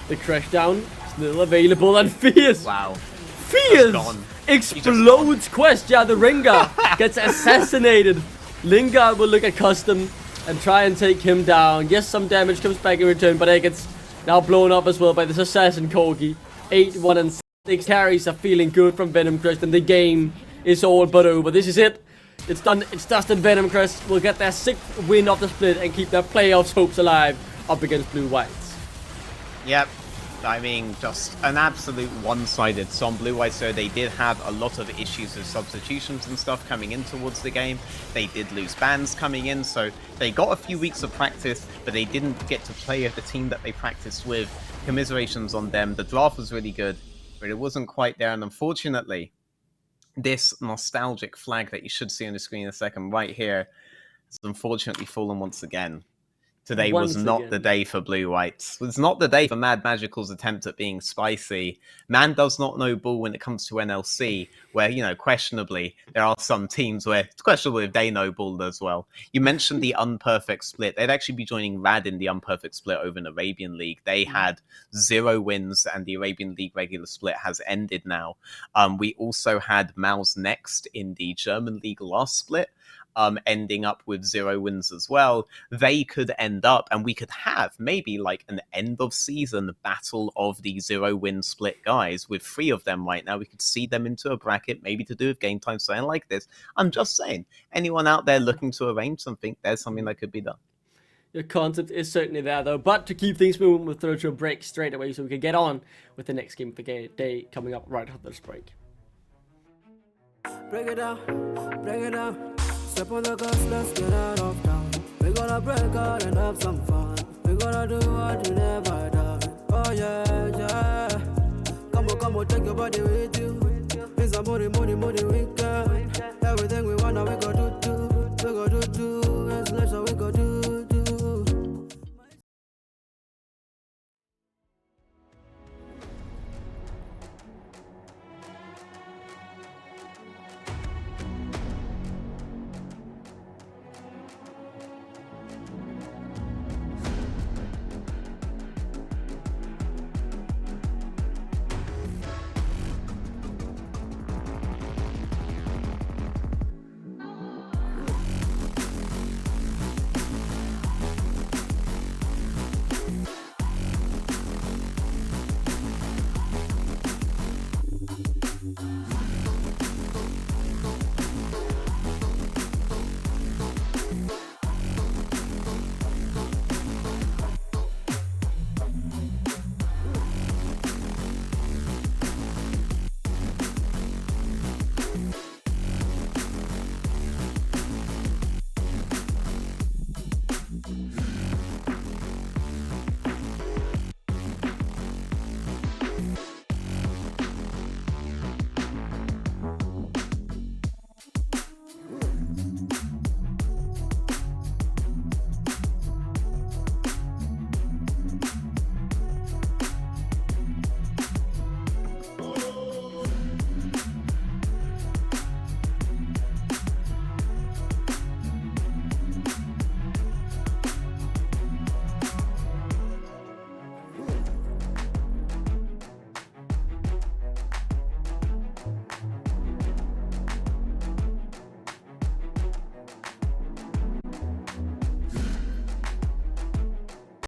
[SPEAKER 5] The crash down still available, and Fierce.
[SPEAKER 6] Wow.
[SPEAKER 5] Fierce
[SPEAKER 6] Gone.
[SPEAKER 5] explodes Quest. Yeah, the Ringa gets assassinated. Lingard will look at Custom and try and take him down. Yes, some damage comes back in return, but it gets now blown up as well by this Assassin Corgi. 8-1 and 6 carries are feeling good from Venom Crest, and the game is all but over. This is it. It's done. It's dusted. Venom Crest will get their 6th win of the split and keep their playoffs hopes alive up against Blue Whites.
[SPEAKER 6] Yep. I mean, just an absolute one-sided. So on Blue White, so they did have a lot of issues with substitutions and stuff coming in towards the game. They did lose bans coming in, so they got a few weeks of practice, but they didn't get to play with the team that they practiced with. Commiserations on them. The draft was really good, but it wasn't quite there, and unfortunately, this nostalgic flag that you should see on the screen in a second right here has unfortunately fallen once again. Today was not the day for Blue Whites. It was not the day for Mad Magical's attempt at being spicy. Man does not know ball when it comes to NLC, where, you know, questionably, there are some teams where it's questionable if they know ball as well. You mentioned the unperfect split. They'd actually be joining Rad in the unperfect split over in Arabian League. They had 0 wins, and the Arabian League regular split has ended now. We also had Maus next in the German League last split. Ending up with 0 wins as well. They could end up, and we could have maybe like an end of season battle of the 0-win split guys with 3 of them right now. We could see them into a bracket, maybe to do with game time, something like this. I'm just saying, anyone out there looking to arrange something, there's something that could be done.
[SPEAKER 5] Your concept is certainly there, though. But to keep things moving, we'll throw to a break straight away so we can get on with the next game of the day coming up right after this break.
[SPEAKER 7] Break it down, break it down. Step on the gas, let's get out of town. We gonna break out and have some fun. We gonna do what you never done. Oh yeah, yeah. Come on, take your body with you. It's a money weekend. Everything we wanna, we gonna